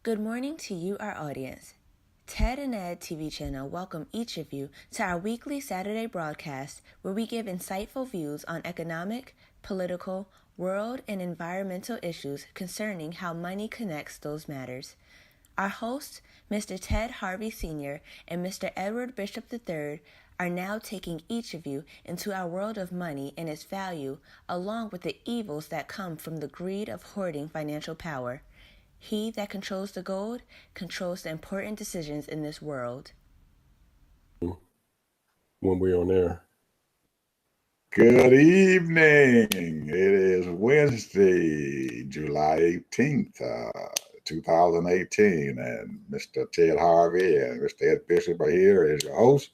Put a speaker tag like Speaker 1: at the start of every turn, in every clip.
Speaker 1: Good morning to you, our audience. Ted and Ed TV channel welcome each of you to our weekly Saturday broadcast where we give insightful views on economic, political, world, and environmental issues concerning how money connects those matters. Our hosts, Mr. Ted Harvey Sr. and Mr. Edward Bishop III, are now taking each of you into our world of money and its value, along with the evils that come from the greed of hoarding financial power. He that controls the gold controls the important decisions in this world.
Speaker 2: When we're on air.
Speaker 3: Good evening. It is Wednesday, July 18th, 2018, and Mr. Ted Harvey and Mr. Ed Bishop are here as your hosts,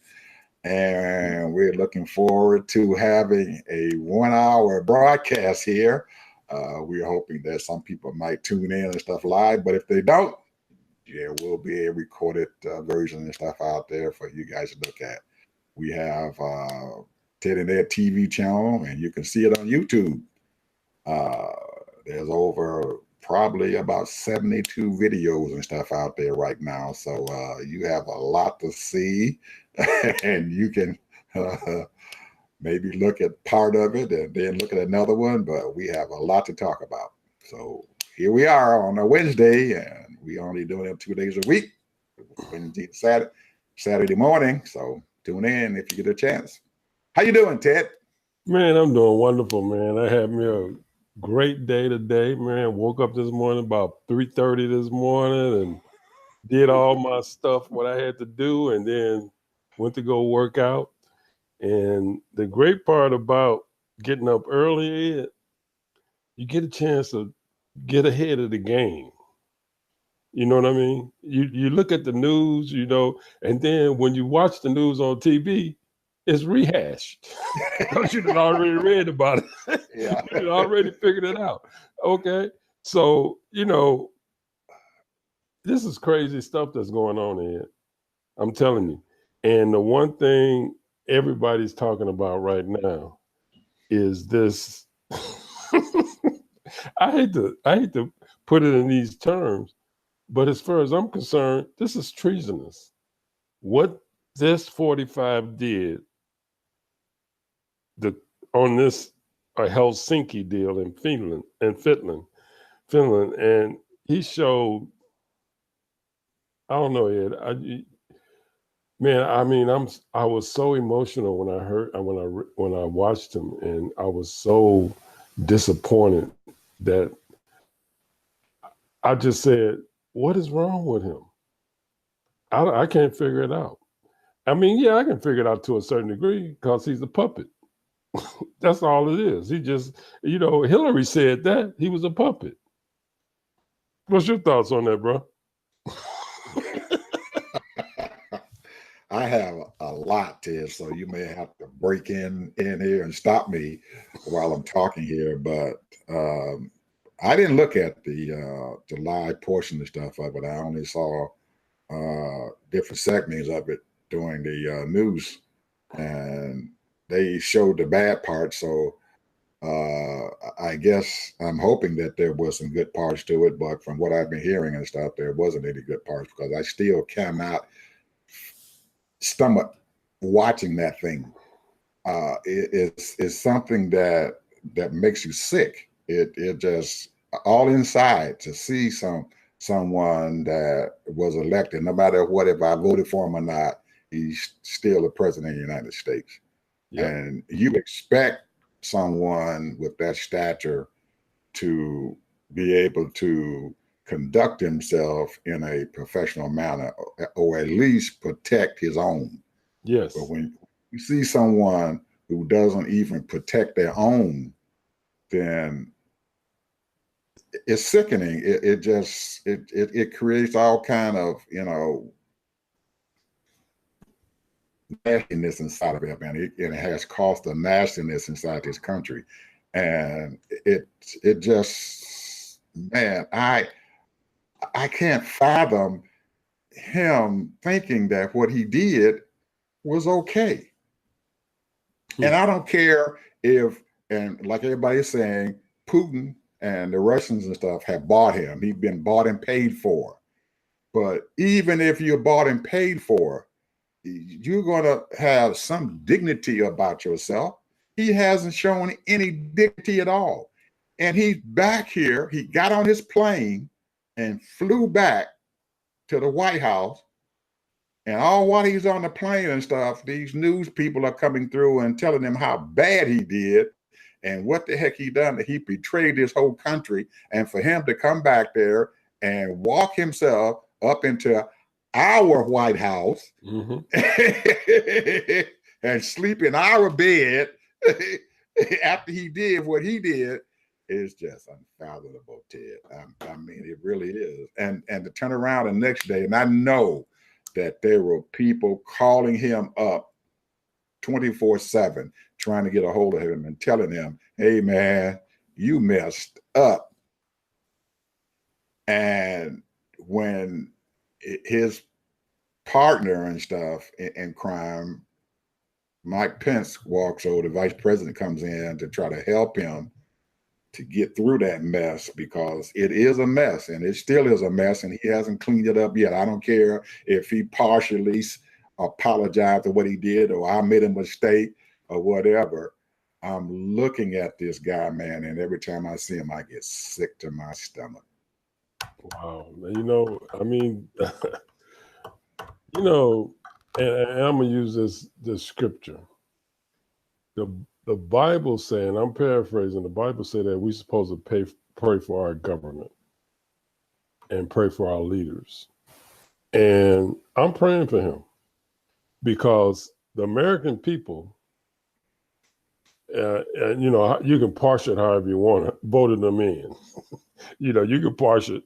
Speaker 3: and we're looking forward to having a 1-hour broadcast here. We're hoping that some people might tune in and stuff live, but if they don't, there will be a recorded version and stuff out there for you guys to look at. We have Ted and Ed TV channel, and you can see it on YouTube. There's over probably about 72 videos and stuff out there right now. So you have a lot to see, and you can maybe look at part of it and then look at another one, but we have a lot to talk about. So here we are on a Wednesday, and we only doing it 2 days a week, Wednesday to Saturday morning. So tune in if you get a chance. How you doing, Ted?
Speaker 2: Man, I'm doing wonderful, man. I had me a great day today, man. Woke up this morning about 3:30 this morning and did all my stuff, what I had to do, and then went to go work out. And the great part about getting up early is you get a chance to get ahead of the game. You know what I mean? You look at the news, and then when you watch the news on TV, it's rehashed because you had already read about it.
Speaker 3: Yeah.
Speaker 2: You had already figured it out. Okay. So, this is crazy stuff that's going on here. I'm telling you. And the one thing everybody's talking about right now is this. I hate to put it in these terms, but as far as I'm concerned, this is treasonous. What this 45 did on this Helsinki deal in Finland, and he showed. I don't know, Ed. I was so emotional when I watched him, and I was so disappointed that I just said, "What is wrong with him?" I can't figure it out. I mean, yeah, I can figure it out to a certain degree because he's a puppet. That's all it is. He just, Hillary said that he was a puppet. What's your thoughts on that, bro?
Speaker 3: I have a lot, Ted, so you may have to break in here and stop me while I'm talking here. But I didn't look at the live portion of stuff of it. I only saw different segments of it during the news, and they showed the bad part. So I guess I'm hoping that there was some good parts to it, but from what I've been hearing and stuff, there wasn't any good parts because I still cannot stomach watching that thing. It's something that makes you sick. It just all inside to see someone that was elected, no matter what, if I voted for him or not, he's still the president of the United States. Yep. And you expect someone with that stature to be able to conduct himself in a professional manner, or at least protect his own.
Speaker 2: Yes.
Speaker 3: But when you see someone who doesn't even protect their own, then it's sickening. It creates all kind of nastiness inside of it, and it has caused a nastiness inside this country, and it just, man, I can't fathom him thinking that what he did was okay. And I don't care if, and like everybody's saying, Putin and the Russians and stuff have bought him. He's been bought and paid for. But even if you're bought and paid for, you're going to have some dignity about yourself. He hasn't shown any dignity at all. And he's back here. He got on his plane and flew back to the White House. And all while he's on the plane and stuff, these news people are coming through and telling him how bad he did and what the heck he done, that he betrayed his whole country. And for him to come back there and walk himself up into our White House and sleep in our bed after he did what he did is just unfathomable, Ted. I mean, it really is. And to turn around the next day, and I know that there were people calling him up 24/7, trying to get a hold of him and telling him, hey, man, you messed up. And when his partner and stuff in crime, Mike Pence, walks over, the vice president comes in to try to help him to get through that mess, because it is a mess and it still is a mess, and he hasn't cleaned it up yet. I don't care if he partially apologized for what he did, or I made a mistake or whatever. I'm looking at this guy, man, and every time I see him, I get sick to my stomach.
Speaker 2: Wow. You know, I mean, you know, and I'm going to use this scripture. The Bible saying, I'm paraphrasing, the Bible said that we're supposed to pray for our government and pray for our leaders. And I'm praying for him because the American people, and you know, you can parse it however you want, voted them in. You know, you can parse it.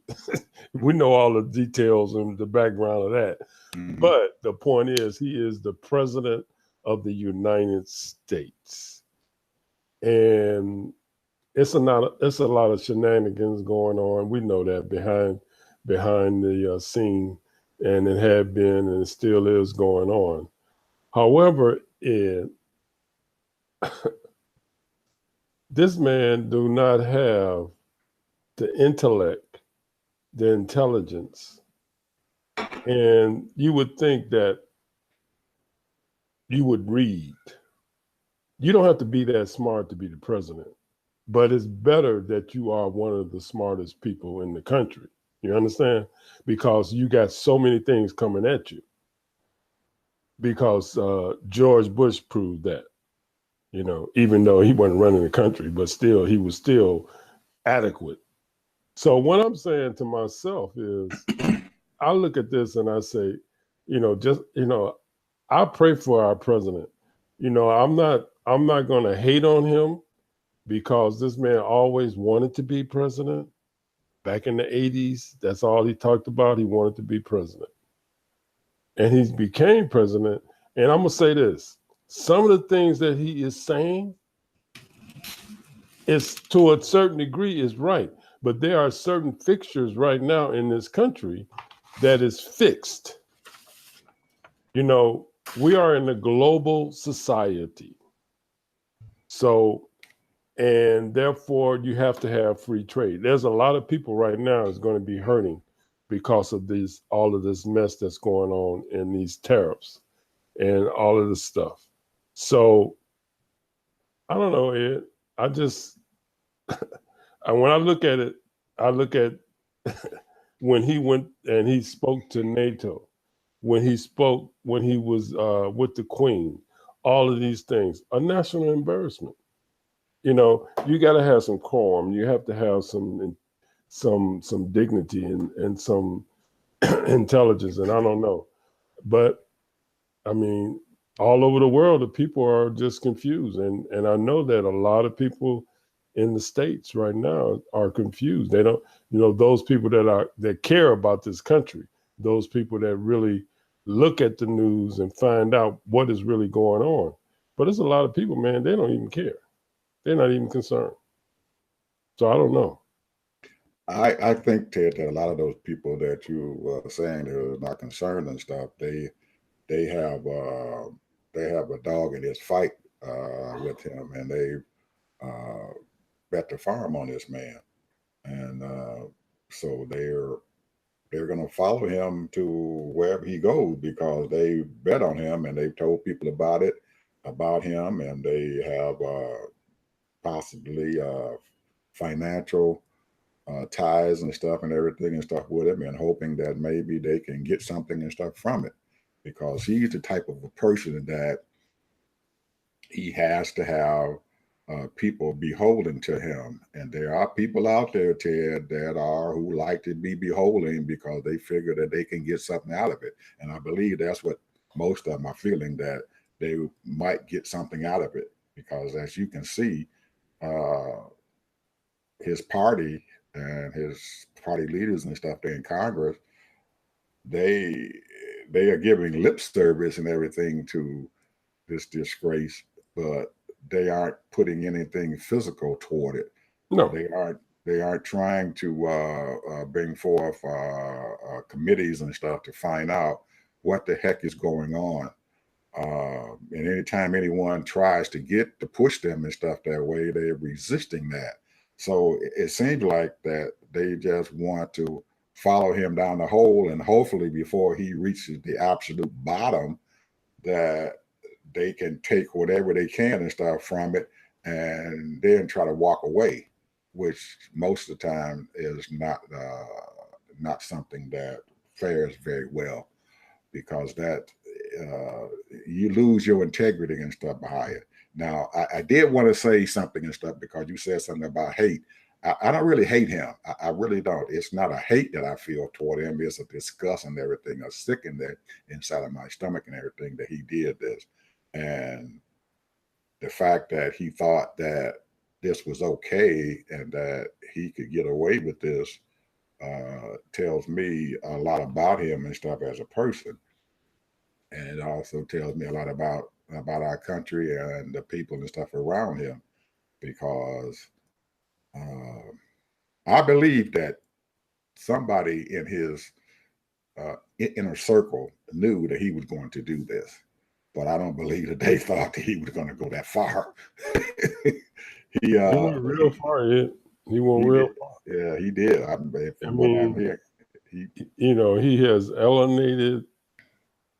Speaker 2: We know all the details and the background of that. Mm-hmm. But the point is, he is the president of the United States. And it's a lot of shenanigans going on. We know that behind the scene, and it had been and it still is going on. However, this man do not have the intellect, the intelligence, and you would think that you would read. You don't have to be that smart to be the president, but it's better that you are one of the smartest people in the country. You understand? Because you got so many things coming at you. Because George Bush proved that, you know, even though he wasn't running the country, but still, he was still adequate. So what I'm saying to myself is, I look at this and I say, you know, just, you know, I pray for our president. You know, I'm not going to hate on him, because this man always wanted to be president. Back in the 80s, that's all he talked about. He wanted to be president. And he became president. And I'm going to say this. Some of the things that he is saying is, to a certain degree, is right. But there are certain fixtures right now in this country that is fixed. You know, we are in a global society. So, and therefore you have to have free trade. There's a lot of people right now is going to be hurting because of all of this mess that's going on in these tariffs and all of this stuff. So I don't know, Ed. I just, when I look at it, I look at when he went and he spoke to NATO, when he was with the Queen, all of these things, a national embarrassment. You know, you got to have some quorum. You have to have some dignity and some intelligence. And I don't know, but I mean, all over the world, the people are just confused. And I know that a lot of people in the States right now are confused. They don't, you know, those people that care about this country, those people that really look at the news and find out what is really going on. But there's a lot of people, man, they don't even care. They're not even concerned. So I don't know.
Speaker 3: I think, Ted, that a lot of those people that you were saying that are not concerned and stuff, they have a dog in this fight with him, and they bet the farm on this man, and so they're they're going to follow him to wherever he goes because they bet on him and they've told people about him, and they have possibly financial ties and stuff and everything and stuff with him, and hoping that maybe they can get something and stuff from it, because he's the type of a person that he has to have people beholden to him. And there are people out there, Ted, that are who like to be beholden because they figure that they can get something out of it. And I believe that's what most of them are feeling, that they might get something out of it. Because as you can see, his party and his party leaders and stuff there in Congress, they are giving lip service and everything to this disgrace, but they aren't putting anything physical toward it.
Speaker 2: No,
Speaker 3: they aren't trying to bring forth committees and stuff to find out what the heck is going on. And anytime anyone tries to push them and stuff that way, they're resisting that. So it seems like that they just want to follow him down the hole, and hopefully before he reaches the absolute bottom, that they can take whatever they can and stuff from it and then try to walk away, which most of the time is not something that fares very well, because that you lose your integrity and stuff behind it. Now, I did want to say something and stuff, because you said something about hate. I don't really hate him. I really don't. It's not a hate that I feel toward him. It's a disgust and everything, a sickening there inside of my stomach and everything that he did this. And the fact that he thought that this was okay and that he could get away with this tells me a lot about him and stuff as a person. And it also tells me a lot about our country and the people and stuff around him, because I believe that somebody in his inner circle knew that he was going to do this, but I don't believe that they thought that he was going to go that far.
Speaker 2: he went real far. He went real far.
Speaker 3: Yeah, he did.
Speaker 2: He has alienated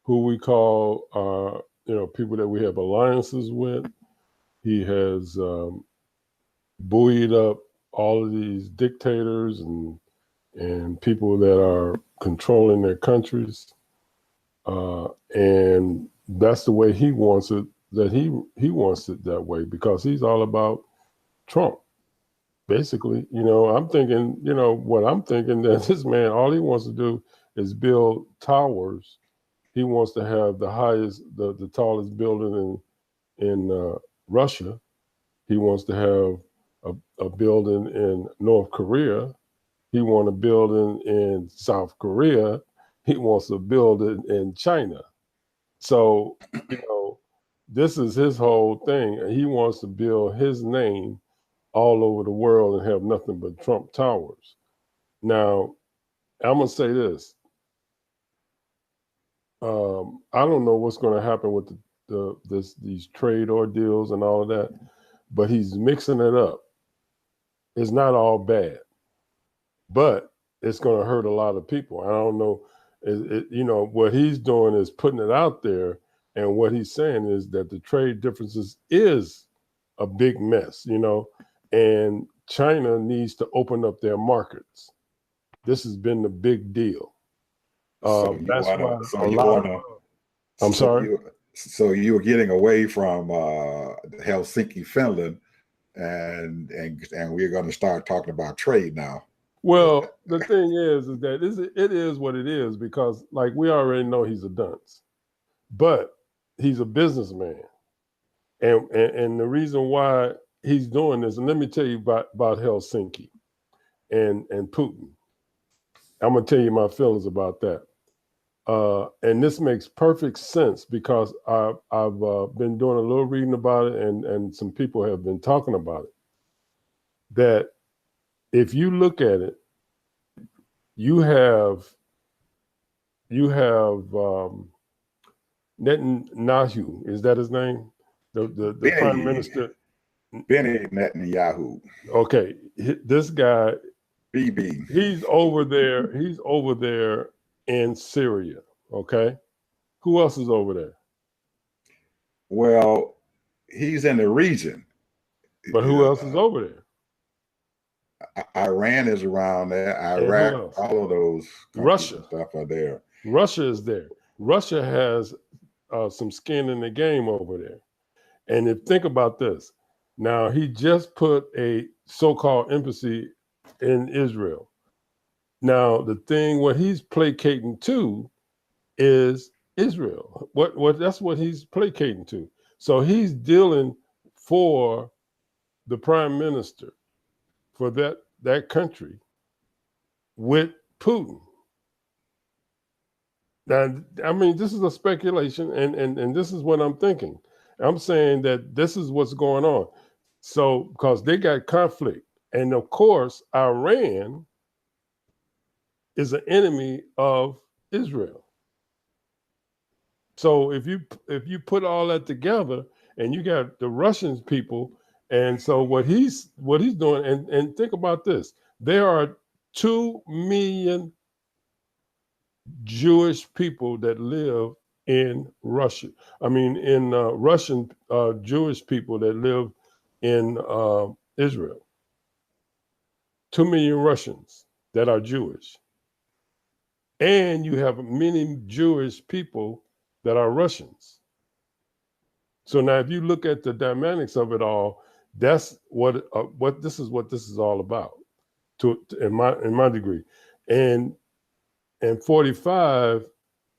Speaker 2: who we call, people that we have alliances with. He has buoyed up all of these dictators and people that are controlling their countries, and that's the way he wants it. That he wants it that way because he's all about Trump. Basically, I'm thinking, what I'm thinking, that this man, all he wants to do is build towers. He wants to have the highest, the tallest building in Russia. He wants to have a building in North Korea. He wants a building in South Korea. He wants a building in China. So, this is his whole thing. He wants to build his name all over the world and have nothing but Trump towers. Now, I'm going to say this. I don't know what's going to happen with these trade ordeals and all of that, but he's mixing it up. It's not all bad, but it's going to hurt a lot of people. I don't know. What he's doing is putting it out there, and what he's saying is that the trade differences is a big mess, and China needs to open up their markets. This has been the big deal. That's why I'm sorry.
Speaker 3: So you were getting away from Helsinki, Finland, and we're going to start talking about trade now.
Speaker 2: Well, the thing is that it is what it is, because like we already know he's a dunce, but he's a businessman, and the reason why he's doing this, and let me tell you about Helsinki and Putin. I'm gonna tell you my feelings about that. And this makes perfect sense because I've been doing a little reading about it, and some people have been talking about it. That if you look at it, you have Netanyahu. Is that his name? The prime minister.
Speaker 3: Benny Netanyahu.
Speaker 2: Okay, this guy
Speaker 3: BB.
Speaker 2: He's over there. He's over there in Syria. Okay. Who else is over there?
Speaker 3: Well, he's in the region.
Speaker 2: But who else is over there?
Speaker 3: Iran is around there.
Speaker 2: And who
Speaker 3: Iraq,
Speaker 2: else?
Speaker 3: all of those countries
Speaker 2: Russia.
Speaker 3: and stuff are there.
Speaker 2: Russia is there. Russia has some skin in the game over there. And if think about this, now he just put a so-called embassy in Israel. Now the thing, what he's placating to, is Israel. What that's what he's placating to. So he's dealing for the prime minister for that country with Putin. Now, I mean, this is a speculation, and this is what I'm thinking. I'm saying that this is what's going on. So, because they got conflict, and of course, Iran is an enemy of Israel. So if you put all that together, and you got the Russians people, and so what he's doing, and think about this: there are 2 million Jewish people that live in Russia. I mean, in Russian Jewish people that live in Israel. 2 million Russians that are Jewish. And you have many Jewish people that are Russians. So now if you look at the dynamics of it all, that's what this is all about, in my degree. And 45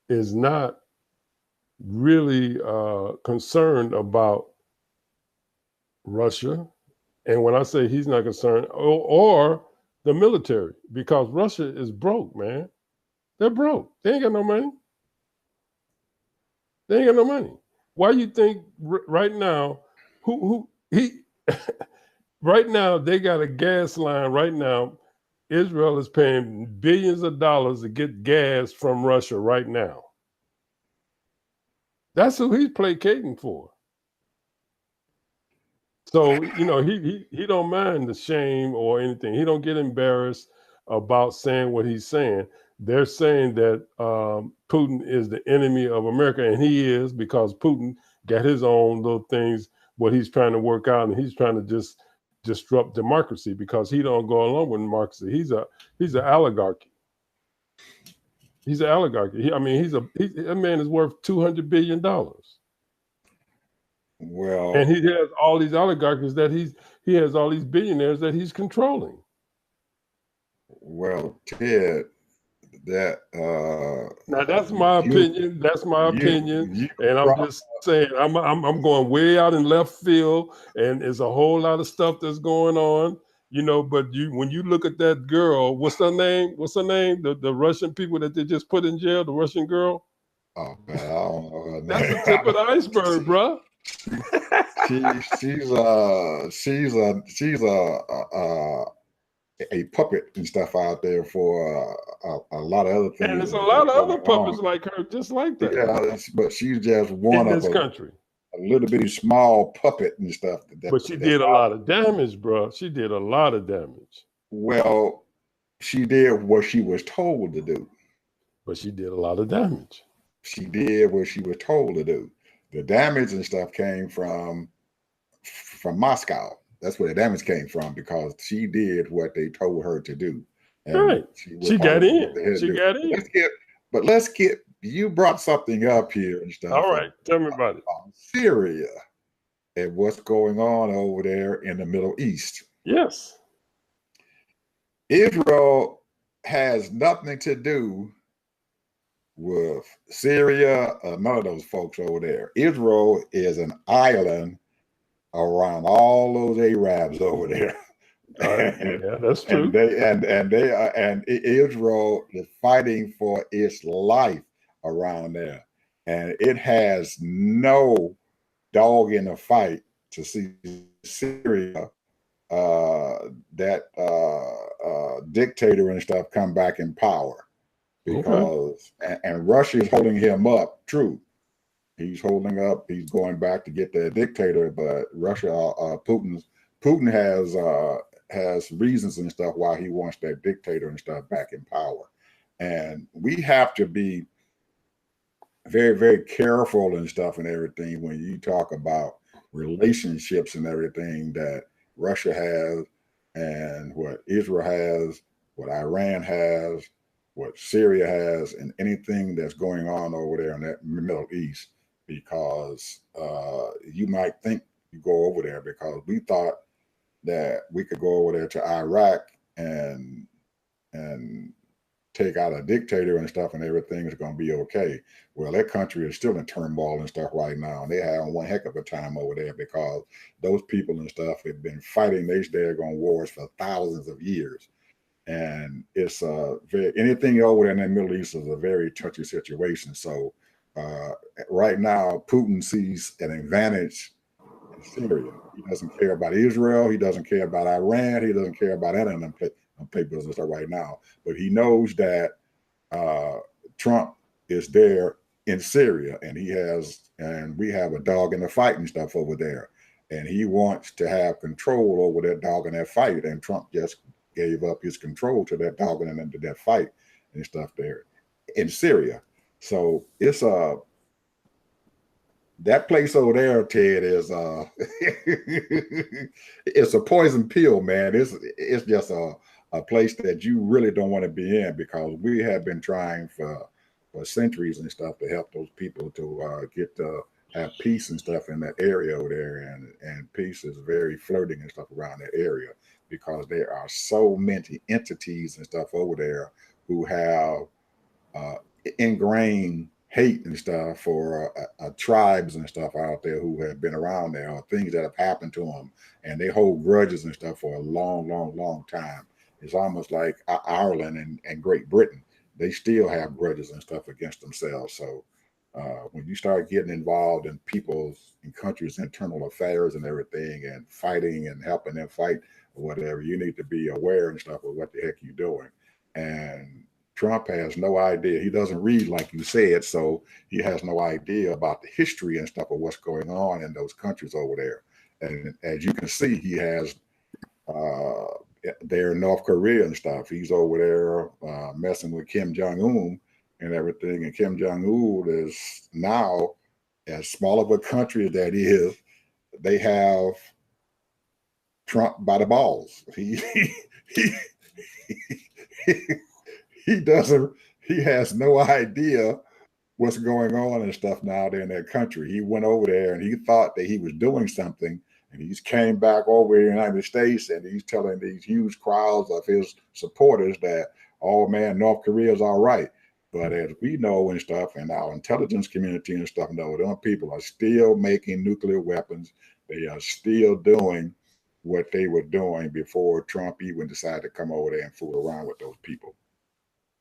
Speaker 2: is not really concerned about Russia. And when I say he's not concerned, or the military, because Russia is broke, man. They're broke. They ain't got no money. They ain't got no money. Why you think right now, right now they got a gas line right now. Israel is paying billions of dollars to get gas from Russia right now. That's who he's placating for. So, you know, he don't mind the shame or anything. He don't get embarrassed about saying what he's saying. They're saying that Putin is the enemy of America, and he is, because Putin got his own little things, what he's trying to work out, and he's trying to just disrupt democracy because he don't go along with democracy. He's an oligarchy. He's an oligarchy. I mean, that man is worth $200 billion.
Speaker 3: Well,
Speaker 2: and he has all these oligarchies that he has all these billionaires that he's controlling.
Speaker 3: Well, Ted, that
Speaker 2: now that's my opinion. That's my opinion, and I'm just saying I'm going way out in left field, and there's a whole lot of stuff that's going on, you know. But when you look at that girl, what's her name? The Russian people that they just put in jail, the Russian girl.
Speaker 3: Oh man, I don't know her name.
Speaker 2: That's the tip of the iceberg, bro.
Speaker 3: She's a puppet and stuff out there for a lot of other things.
Speaker 2: And there's a lot of other puppets like her, just like that.
Speaker 3: Yeah, but she's just one
Speaker 2: in
Speaker 3: of
Speaker 2: this country.
Speaker 3: A little bitty small puppet and stuff.
Speaker 2: But she did a lot of damage, bro. She did a lot of damage.
Speaker 3: Well, she did what she was told to do.
Speaker 2: But she did a lot of damage.
Speaker 3: She did what she was told to do. The damage and stuff came from Moscow. That's where the damage came from, because she did what they told her to do. And
Speaker 2: right. She got in. She got in.
Speaker 3: Let's get, you brought something up here and stuff.
Speaker 2: All right. Tell me about it.
Speaker 3: Syria and what's going on over there in the Middle East.
Speaker 2: Yes.
Speaker 3: Israel has nothing to do with Syria, none of those folks over there. Israel is an island around all those Arabs over there.
Speaker 2: Yeah, that's true.
Speaker 3: And Israel is fighting for its life around there, and it has no dog in the fight to see Syria, that dictator and stuff, come back in power. Because and Russia is holding him up. True, he's holding up. He's going back to get the dictator. But Russia, Putin has has reasons and stuff why he wants that dictator and stuff back in power. And we have to be very, very careful and stuff and everything when you talk about relationships and everything that Russia has and what Israel has, what Iran has, what Syria has, and anything that's going on over there in that Middle East, because you might think you go over there because we thought that we could go over there to Iraq and take out a dictator and stuff and everything is going to be okay. Well, that country is still in turmoil and stuff right now. And they have one heck of a time over there because those people and stuff have been fighting these daggone wars for thousands of years. And it's anything over there in the Middle East is a very touchy situation. So right now, Putin sees an advantage in Syria. He doesn't care about Israel. He doesn't care about Iran. He doesn't care about any of them papers and stuff right now. But he knows that Trump is there in Syria, and we have a dog in the fight and stuff over there. And he wants to have control over that dog in that fight. And Trump just gave up his control to that dog and into that fight and stuff there in Syria. So it's that place over there, Ted, is it's a poison pill, man. It's just a place that you really don't want to be in, because we have been trying for centuries and stuff to help those people to get to have peace and stuff in that area over there, and peace is very flirting and stuff around that area, because there are so many entities and stuff over there who have ingrained hate and stuff for tribes and stuff out there who have been around there, or things that have happened to them, and they hold grudges and stuff for a long time. It's almost like Ireland and Great Britain. They still have grudges and stuff against themselves. So when you start getting involved in people's and countries' internal affairs and everything, and fighting and helping them fight or whatever, you need to be aware and stuff of what the heck you're doing. And Trump has no idea. He doesn't read, like you said, so he has no idea about the history and stuff of what's going on in those countries over there. And as you can see, he has there in North Korea and stuff. He's over there messing with Kim Jong-un and everything. And Kim Jong-un is now, as small of a country as that is, they have Trump by the balls. He has no idea what's going on and stuff now there in that country. He went over there and he thought that he was doing something, and he's came back over to the United States, and he's telling these huge crowds of his supporters that, oh man, North Korea is all right. But as we know and stuff, and our intelligence community and stuff know, them people are still making nuclear weapons. They are still doing what they were doing before Trump even decided to come over there and fool around with those people.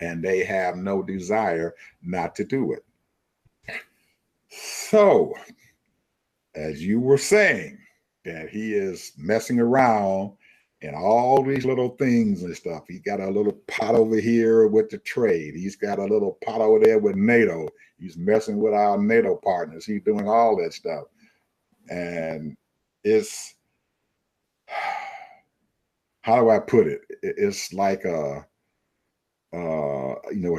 Speaker 3: And they have no desire not to do it. So, as you were saying, that he is messing around and all these little things and stuff. He got a little pot over here with the trade. He's got a little pot over there with NATO. He's messing with our NATO partners. He's doing all that stuff. And it's, how do I put it? It's like a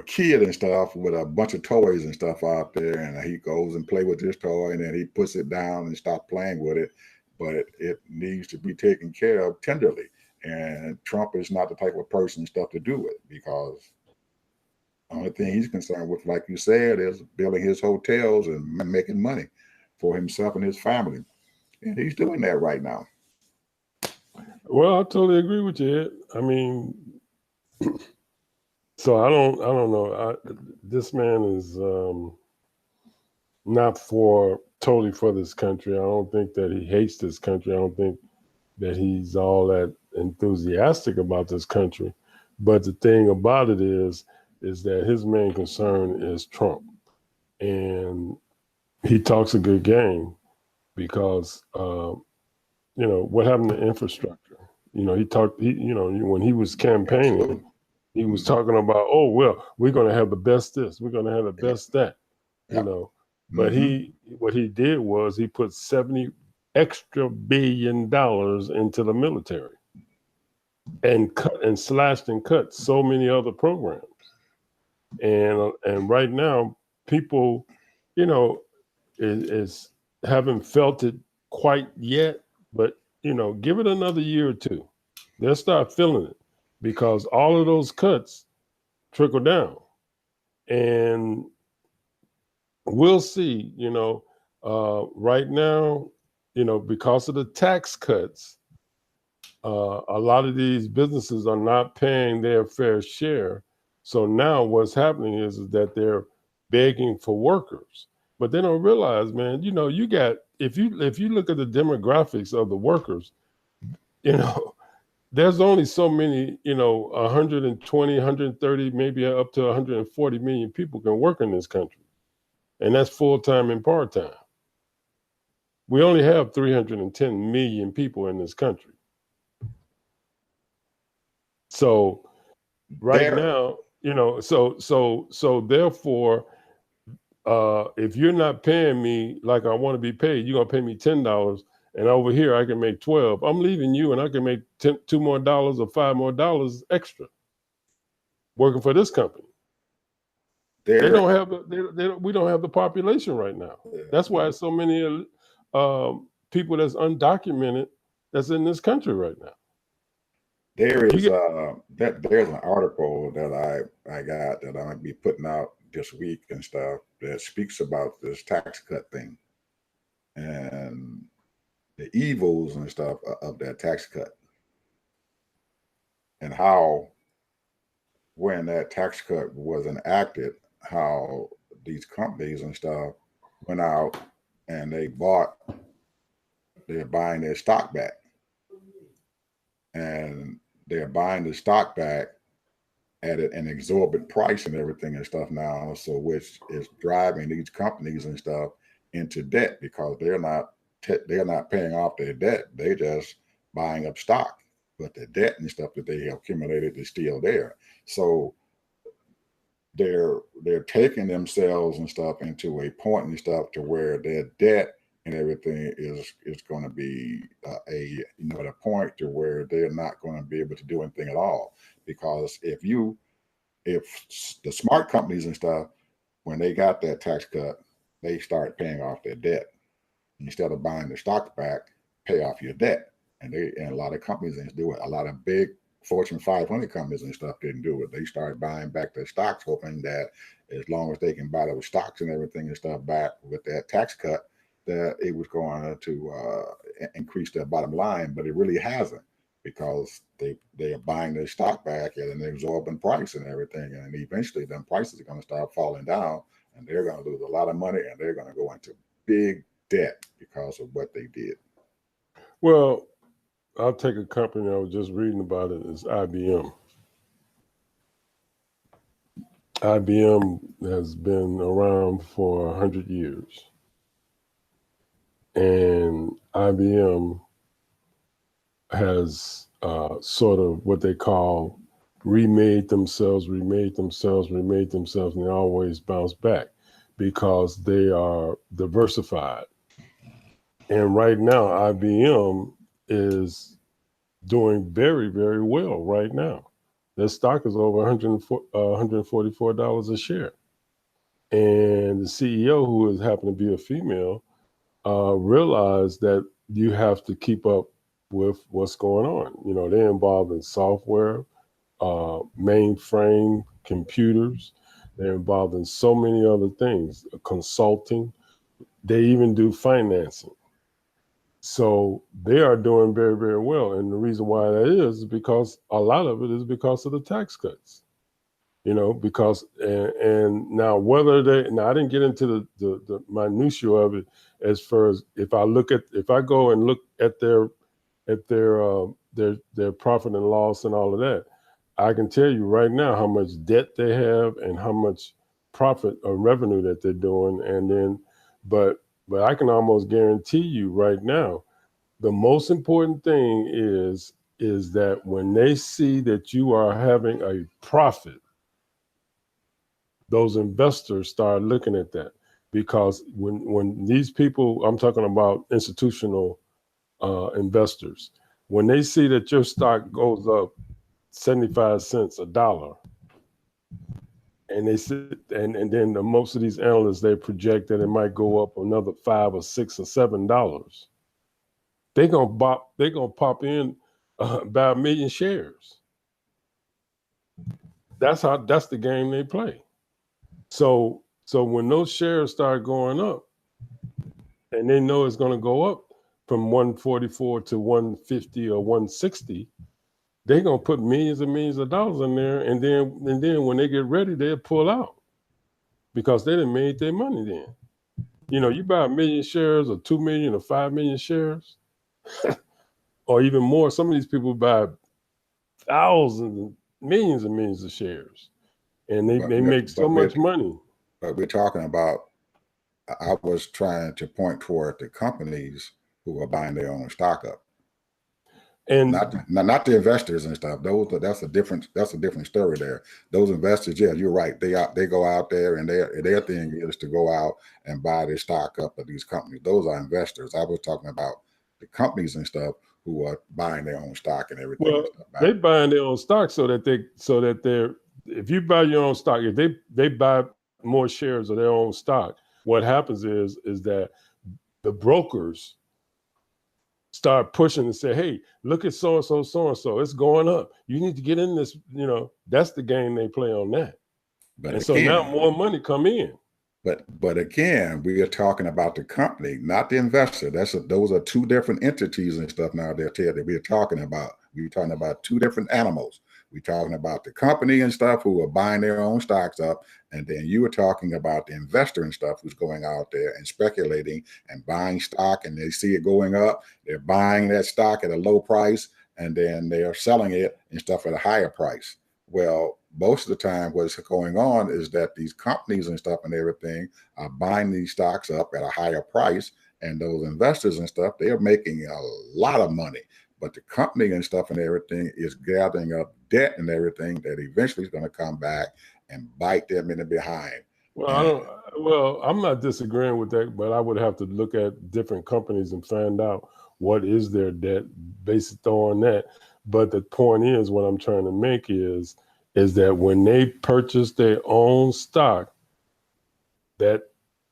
Speaker 3: kid and stuff with a bunch of toys and stuff out there, and he goes and play with this toy, and then he puts it down and stops playing with it. But it needs to be taken care of tenderly. And Trump is not the type of person and stuff to do it, because the only thing he's concerned with, like you said, is building his hotels and making money for himself and his family. And he's doing that right now.
Speaker 2: Well, I totally agree with you, Ed. I mean, so I don't know. This man is not totally for this country. I don't think that he hates this country. I don't think that he's all that enthusiastic about this country. But the thing about it is that his main concern is Trump. And he talks a good game because, what happened to infrastructure? When he was campaigning, absolutely, he was talking about, oh, well, we're going to have the best this, we're going to have the best that, But what he did was he put $70 extra billion into the military. and cut and slashed and cut so many other programs. And right now, people, you know, is haven't felt it quite yet, but you know, give it another year or two, they'll start feeling it because all of those cuts trickle down, and we'll see. You know, right now, you know, because of the tax cuts, a lot of these businesses are not paying their fair share. So now what's happening is that they're begging for workers. But they don't realize, man, you know, you got if you look at the demographics of the workers, you know, there's only so many, you know, 120, 130, maybe up to 140 million people can work in this country. And that's full-time and part-time. We only have 310 million people in this country. So right
Speaker 3: There,
Speaker 2: now, you know, so therefore, if you're not paying me like I want to be paid, you're gonna pay me $10, and over here I can make 12. I'm leaving you, and I can make $2 more or $5 more extra working for this company. They
Speaker 3: there,
Speaker 2: don't have we don't have the population right now. That's why so many people that's undocumented that's in this country right now.
Speaker 3: there is
Speaker 2: Get,
Speaker 3: there's an article that I got that I might be putting out this week and stuff that speaks about this tax cut thing and the evils and stuff of that tax cut, and how when that tax cut was enacted, how these companies and stuff went out and they're buying their stock back, and they're buying the stock back at an exorbitant price and everything and stuff now. So which is driving these companies and stuff into debt because they're not paying off their debt. They're just buying up stock, but the debt and stuff that they have accumulated is still there. So they're taking themselves and stuff into a point and stuff to where their debt and everything is going to be at a point to where they're not going to be able to do anything at all. Because if the smart companies and stuff, when they got that tax cut, they start paying off their debt instead of buying the stock back. Pay off your debt, and a lot of companies didn't do it. A lot of big Fortune 500 companies and stuff didn't do it. They started buying back their stocks, hoping that as long as they can buy those stocks and everything and stuff back with that tax cut, that it was going to increase their bottom line. But it really hasn't, because they are buying their stock back at an exorbitant price and everything, and eventually them prices are going to start falling down, and they're going to lose a lot of money, and they're going to go into big debt because of what they did.
Speaker 2: well, I'll take a company I was just reading about it is IBM. IBM has been around for 100 years. And IBM has sort of what they call remade themselves, and they always bounce back because they are diversified. And right now, IBM is doing very, very well right now. Their stock is over $144 a share. And the CEO, who is happened to be a female, realized that you have to keep up with what's going on. You know, they're involved in software, mainframe computers. They're involved in so many other things, consulting. They even do financing. So they are doing very, very well. And the reason why that is because a lot of it is because of the tax cuts. You know, because and now whether I didn't get into the minutiae of it as far as if I go and look at their profit and loss and all of that, I can tell you right now how much debt they have and how much profit or revenue that they're doing. And then, but I can almost guarantee you right now, the most important thing is that when they see that you are having a profit, those investors start looking at that, because when these people, I'm talking about institutional investors, when they see that your stock goes up 75 cents, $1, and they sit and then most of these analysts, they project that it might go up another $5 or $6 or $7. They're gonna pop in about 1 million shares. That's the game they play. So when those shares start going up, and they know it's going to go up from 144 to 150 or 160, they're going to put millions and millions of dollars in there, and then when they get ready, they'll pull out because they done made their money then. You know, you buy 1 million shares or 2 million or 5 million shares, or even more. Some of these people buy thousands, millions and millions of shares, and they make so much money.
Speaker 3: But we're talking about, I was trying to point toward the companies who are buying their own stock up, and not the investors and stuff. That's a different story there. Those investors, yeah, you're right. They go out there, and their thing is to go out and buy their stock up of these companies. Those are investors. I was talking about the companies and stuff who are buying their own stock and everything.
Speaker 2: Well, they buying their own stock so that they're. If you buy your own stock, if they buy more shares of their own stock, what happens is that the brokers start pushing and say, hey, look at so-and-so, it's going up. You need to get in this, that's the game they play on that. But and again, so now more money come in.
Speaker 3: But again, we are talking about the company, not the investor. Those are two different entities and stuff now there, Ted, that we're talking about. We're talking about two different animals. We're talking about the company and stuff who are buying their own stocks up. And then you were talking about the investor and stuff who's going out there and speculating and buying stock, and they see it going up. They're buying that stock at a low price, and then they're selling it and stuff at a higher price. Well, most of the time what's going on is that these companies and stuff and everything are buying these stocks up at a higher price, and those investors and stuff, they're making a lot of money. But the company and stuff and everything is gathering up debt and everything that eventually is going to come back and bite them in the behind.
Speaker 2: Well, I'm not disagreeing with that, but I would have to look at different companies and find out what is their debt based on that. But the point is, what I'm trying to make is that when they purchase their own stock, that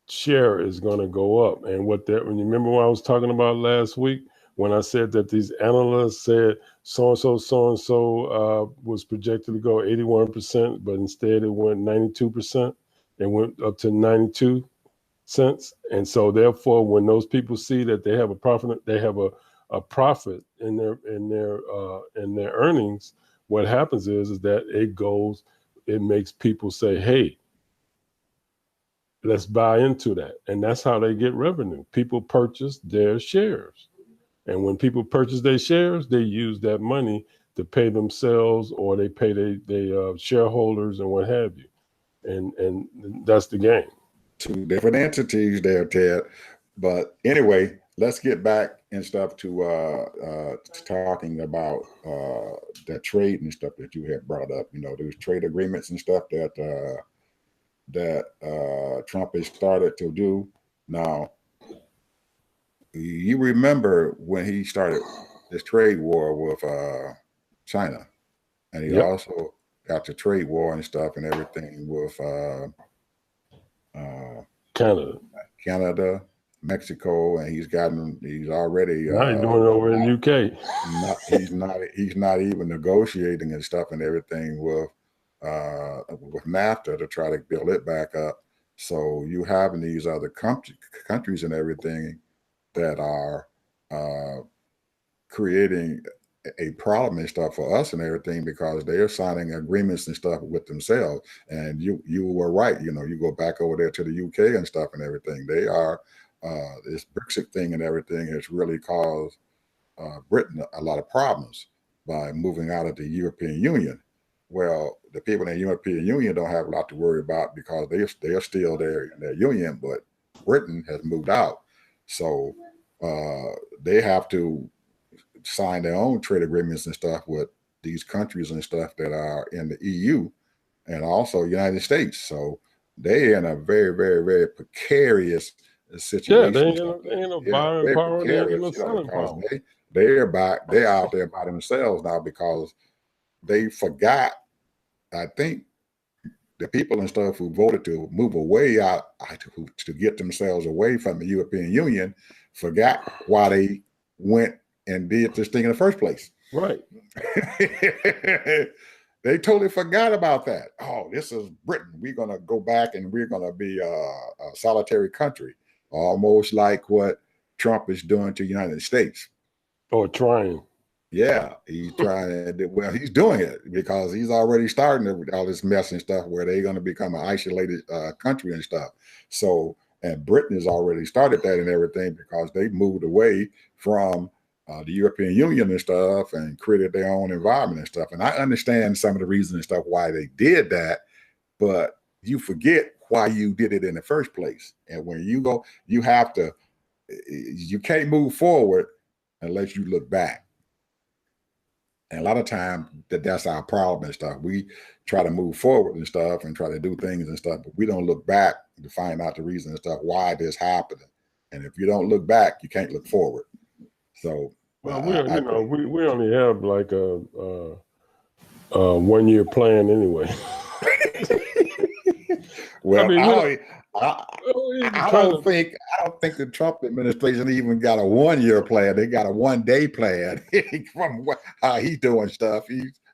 Speaker 2: share is going to go up. And when you remember what I was talking about last week, when I said that these analysts said so-and-so was projected to go 81%, but instead it went 92% and went up to 92 cents. And so therefore, when those people see that they have a profit, a profit in their earnings, what happens is that it makes people say, hey, let's buy into that. And that's how they get revenue. People purchase their shares. And when people purchase their shares, they use that money to pay themselves, or they pay their shareholders and what have you. And that's the game.
Speaker 3: Two different entities there, Ted. But anyway, let's get back and stuff to talking about that trade and stuff that you had brought up. Those trade agreements and stuff that Trump has started to do now. You remember when he started this trade war with China, and he also got the trade war and stuff and everything with Canada, Mexico, and he's already
Speaker 2: now he's doing it over in UK.
Speaker 3: He's not even negotiating and stuff and everything with NAFTA to try to build it back up. So you have these other countries and everything that are creating a problem and stuff for us and everything, because they're signing agreements and stuff with themselves. And you were right. You go back over there to the UK and stuff and everything. They are this Brexit thing and everything has really caused Britain a lot of problems by moving out of the European Union. Well, the people in the European Union don't have a lot to worry about because they're still there in their union, but Britain has moved out. So they have to sign their own trade agreements and stuff with these countries and stuff that are in the EU and also United States. So they're in a very, very, very precarious situation.
Speaker 2: Yeah, they ain't no buying power, they ain't no selling power.
Speaker 3: They're out there by themselves now because they forgot. I think the people and stuff who voted to move away to get themselves away from the European Union forgot why they went and did this thing in the first place.
Speaker 2: Right.
Speaker 3: They totally forgot about that. Oh, this is Britain. We're going to go back and we're going to be a solitary country, almost like what Trump is doing to the United States.
Speaker 2: Or trying.
Speaker 3: Yeah, he's trying. Well, he's doing it because he's already starting all this mess and stuff where they're going to become an isolated country and stuff. So, and Britain has already started that and everything because they moved away from the European Union and stuff and created their own environment and stuff. And I understand some of the reasons and stuff why they did that, but you forget why you did it in the first place. And when you go, you can't move forward unless you look back. And a lot of times that's our problem and stuff. We try to move forward and stuff and try to do things and stuff, but we don't look back to find out the reason and stuff why this happened. And if you don't look back, you can't look forward. So,
Speaker 2: well, we only have like a 1 year plan anyway.
Speaker 3: Well, I mean, I don't think the Trump administration even got a 1 year plan. They got a 1 day plan from how he's doing stuff.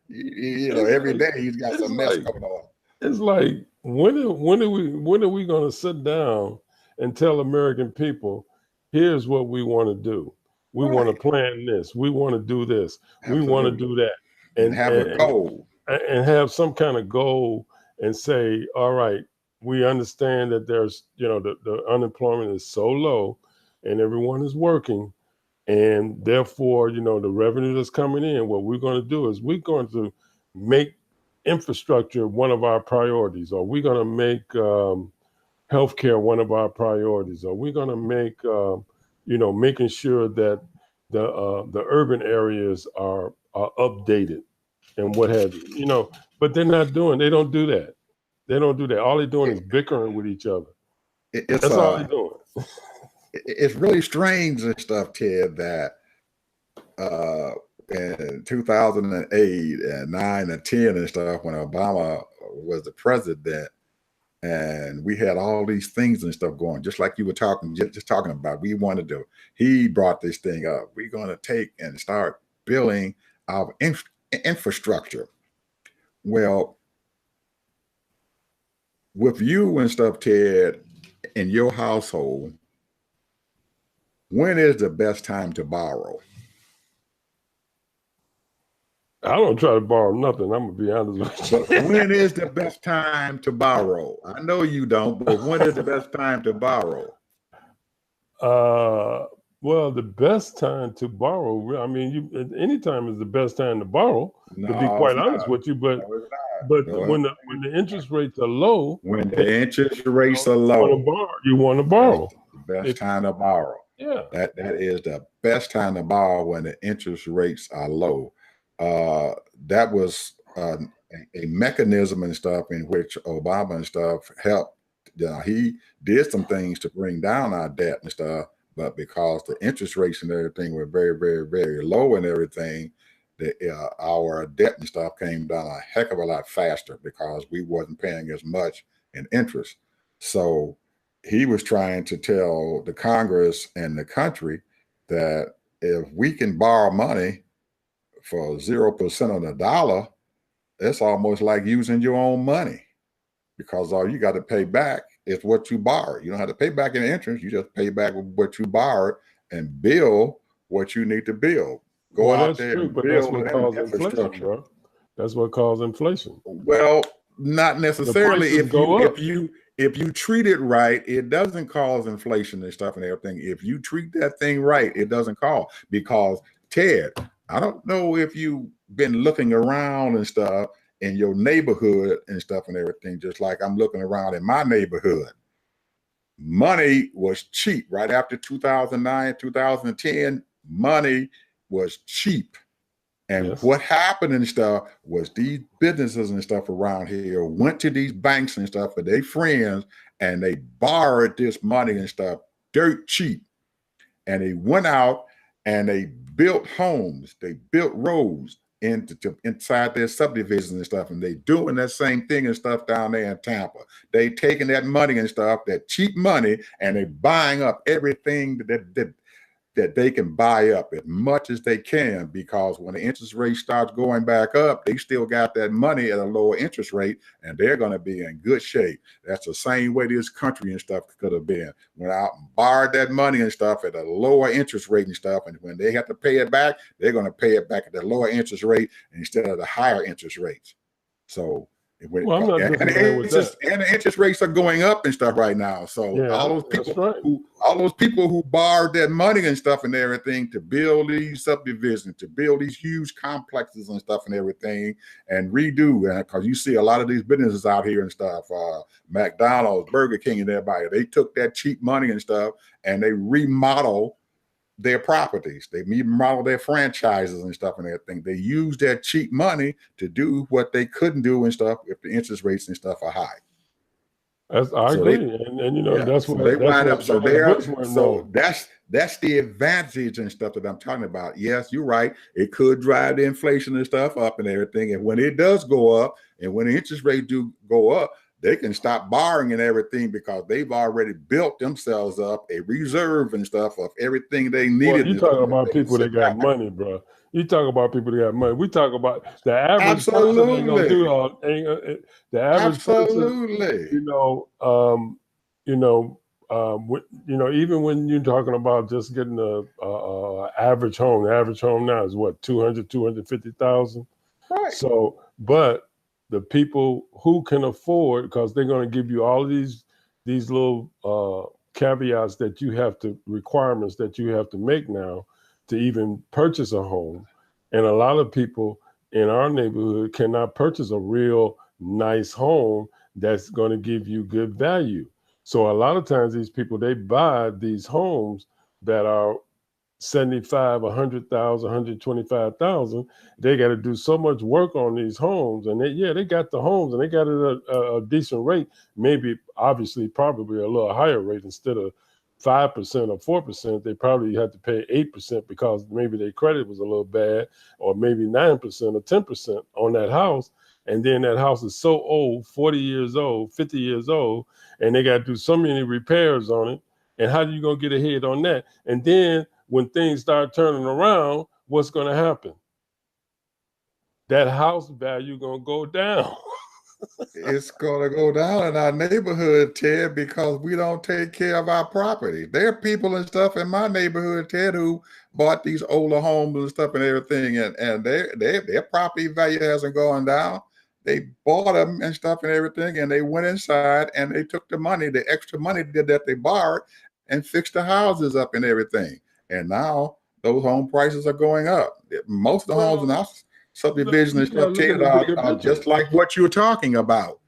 Speaker 3: Every day he's got some mess going on.
Speaker 2: It's like when are we going to sit down and tell American people, here's what we want to do. We want to plan this. We want to do this. Absolutely. We want to do that,
Speaker 3: and have a goal
Speaker 2: and have some kind of goal and say, all right, we understand that there's, the unemployment is so low and everyone is working. And therefore, the revenue that's coming in, what we're going to do is we're going to make infrastructure one of our priorities, or we're going to make healthcare one of our priorities, or we're going to make, making sure that the urban areas are updated and what have you, but they don't do that. They don't do that. All they're doing is bickering with each other. That's all they're doing.
Speaker 3: It's really strange and stuff, Ted, that in 2008 and 9 and 10 and stuff, when Obama was the president, and we had all these things and stuff going, just like you were talking about. He brought this thing up. We're going to take and start building our infrastructure. Well, with you and stuff, Ted, in your household, when is the best time to borrow?
Speaker 2: I don't try to borrow nothing. I'm going to be honest with you.
Speaker 3: When is the best time to borrow? I know you don't, but when is the best time to borrow?
Speaker 2: Well, the best time to borrow, I mean, any time is the best time to borrow, to be quite honest with you. But when the interest rates are low,
Speaker 3: you want to borrow. The best time to borrow.
Speaker 2: Yeah,
Speaker 3: that is the best time to borrow when the interest rates are low. That was a mechanism and stuff in which Obama and stuff helped. He did some things to bring down our debt and stuff, but because the interest rates and everything were very, very, very low and everything, our debt and stuff came down a heck of a lot faster because we wasn't paying as much in interest. So he was trying to tell the Congress and the country that if we can borrow money for 0% on the dollar, it's almost like using your own money, because all you got to pay back is what you borrowed. You don't have to pay back in interest. You just pay back what you borrowed and build what you need to build. Go out there and build.
Speaker 2: That's what causes inflation, bro. That's what causes inflation.
Speaker 3: Well, not necessarily. If you treat it right, it doesn't cause inflation and stuff and everything. If you treat that thing right, it doesn't cause. Because, Ted, I don't know if you've been looking around and stuff in your neighborhood and stuff and everything, just like I'm looking around in my neighborhood. Money was cheap right after 2009, 2010. Money was cheap. And what happened and stuff was these businesses and stuff around here went to these banks and stuff for their friends, and they borrowed this money and stuff dirt cheap. And they went out and they built homes, they built roads inside their subdivisions and stuff, and they doing that same thing and stuff down there in Tampa. They taking that money and stuff, that cheap money, and they buying up everything that they can buy up as much as they can, because when the interest rate starts going back up, they still got that money at a lower interest rate, and they're going to be in good shape. That's the same way this country and stuff could have been. Went out and borrowed that money and stuff at a lower interest rate and stuff, and when they have to pay it back, they're going to pay it back at the lower interest rate instead of the higher interest rates. So
Speaker 2: well, I'm not disagreeing with that.
Speaker 3: And the interest rates are going up and stuff right now. So
Speaker 2: Yeah,
Speaker 3: all those people
Speaker 2: right.
Speaker 3: all those people who borrowed that money and stuff and everything to build these subdivisions, to build these huge complexes and stuff and everything, and redo, because you see a lot of these businesses out here and stuff, McDonald's, Burger King, and everybody, they took that cheap money and stuff and they remodel their properties. They remodel their franchises and stuff and everything. They use that cheap money to do what they couldn't do and stuff if the interest rates and stuff are high.
Speaker 2: I agree, and you know, yeah, that's what
Speaker 3: they wind up. So that's the advantage and stuff that I'm talking about. Yes, you're right. It could drive the inflation and stuff up and everything. And when it does go up, and when the interest rates do go up, they can stop borrowing and everything, because they've already built themselves up a reserve and stuff of everything they needed.
Speaker 2: Well, you talking about people that got money, bro. You talk about people that got money. We talk about the average person ain't gonna do all. The average person, even when you're talking about just getting a average home, the average home now is what, 250,000.
Speaker 3: Right.
Speaker 2: So, but the people who can afford, because they're going to give you all of these little caveats that you have to, requirements that you have to make now to even purchase a home. And a lot of people in our neighborhood cannot purchase a real nice home that's going to give you good value. So a lot of times these people, they buy these homes that are 75, 100,000, 125,000. They got to do so much work on these homes, and they got the homes and they got it at a decent rate, maybe obviously probably a little higher rate. Instead of 5% or 4%, they probably had to pay 8% because maybe their credit was a little bad, or maybe 9% or 10% on that house. And then that house is so old, 40 years old, 50 years old, and they got to do so many repairs on it. And how are you going to get ahead on that? And then when things start turning around, what's going to happen? That house value going to go down.
Speaker 3: It's going to go down in our neighborhood, Ted, because we don't take care of our property. There are people and stuff in my neighborhood, Ted, who bought these older homes and stuff and everything, and their property value hasn't gone down. They bought them and stuff and everything, and they went inside and they took the money, the extra money that they borrowed, and fixed the houses up and everything. And now those home prices are going up. Most of the homes in our subdivision and stuff, Ted, are just like what you're talking about.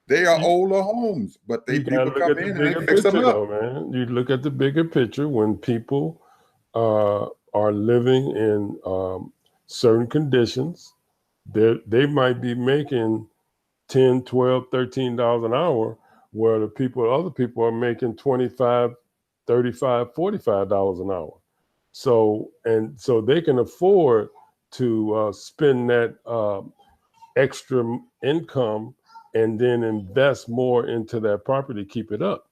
Speaker 3: They are older homes, but people come in and they fix them up.
Speaker 2: Though, man. You look at the bigger picture. When people are living in certain conditions, they might be making $10, $12, $13 an hour, where other people are making $25, $35, $45 an hour. So they can afford to spend that extra income and then invest more into that property to keep it up.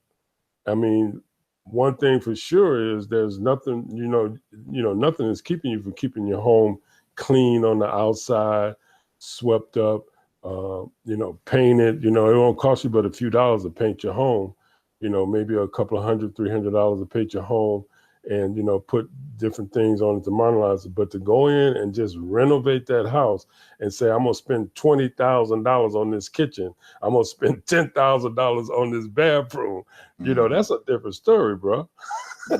Speaker 2: I mean, one thing for sure is there's nothing, nothing is keeping you from keeping your home clean on the outside, swept up, painted. It won't cost you but a few dollars to paint your home. Maybe a couple of $100, $300 to paint your home and, put different things on it to modernize it. But to go in and just renovate that house and say, I'm going to spend $20,000 on this kitchen, I'm going to spend $10,000 on this bathroom, that's a different story, bro.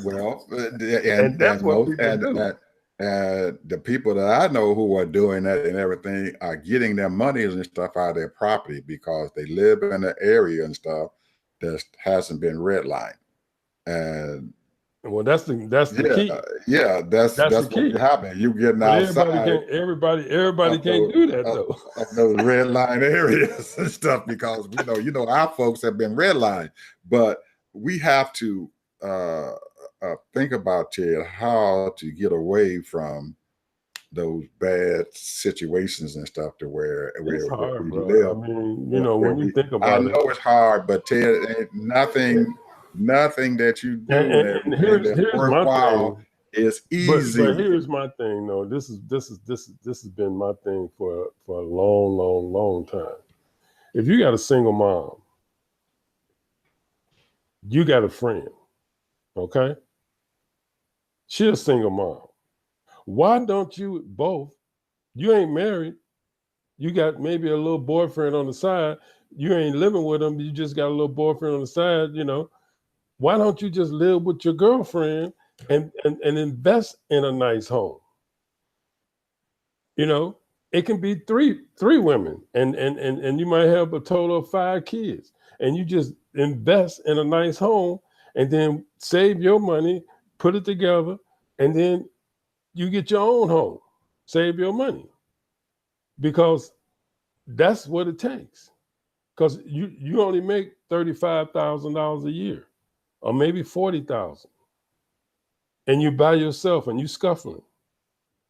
Speaker 3: Well, and that's what people do. The people that I know who are doing that and everything are getting their monies and stuff out of their property because they live in an area and stuff that hasn't been redlined. And
Speaker 2: well, that's the key.
Speaker 3: Yeah, that's what's happening. You getting outside.
Speaker 2: Everybody can't do that though.
Speaker 3: Those red line areas and stuff, because our folks have been redlined, but we have to think about, Ted, how to get away from those bad situations and stuff to where
Speaker 2: It's hard,
Speaker 3: we
Speaker 2: bro. I
Speaker 3: live.
Speaker 2: mean,
Speaker 3: Where
Speaker 2: when you
Speaker 3: we,
Speaker 2: think
Speaker 3: I
Speaker 2: about it,
Speaker 3: know it's hard, but Ted, ain't nothing that you do and
Speaker 2: and
Speaker 3: everything that's
Speaker 2: here's my
Speaker 3: worthwhile
Speaker 2: thing.
Speaker 3: is
Speaker 2: But
Speaker 3: easy.
Speaker 2: here's my thing, though. This has been my thing for a long time. If you got a single mom, you got a friend, okay? She's a single mom. Why don't you both? You ain't married. You got maybe a little boyfriend on the side. You ain't living with him. You just got a little boyfriend on the side. Why don't you just live with your girlfriend and invest in a nice home? It can be three women, and you might have a total of 5 kids, and you just invest in a nice home, and then save your money, put it together, and then you get your own home. Save your money, because that's what it takes. Because you only make $35,000 a year, or maybe 40,000, and you by yourself, and you scuffling,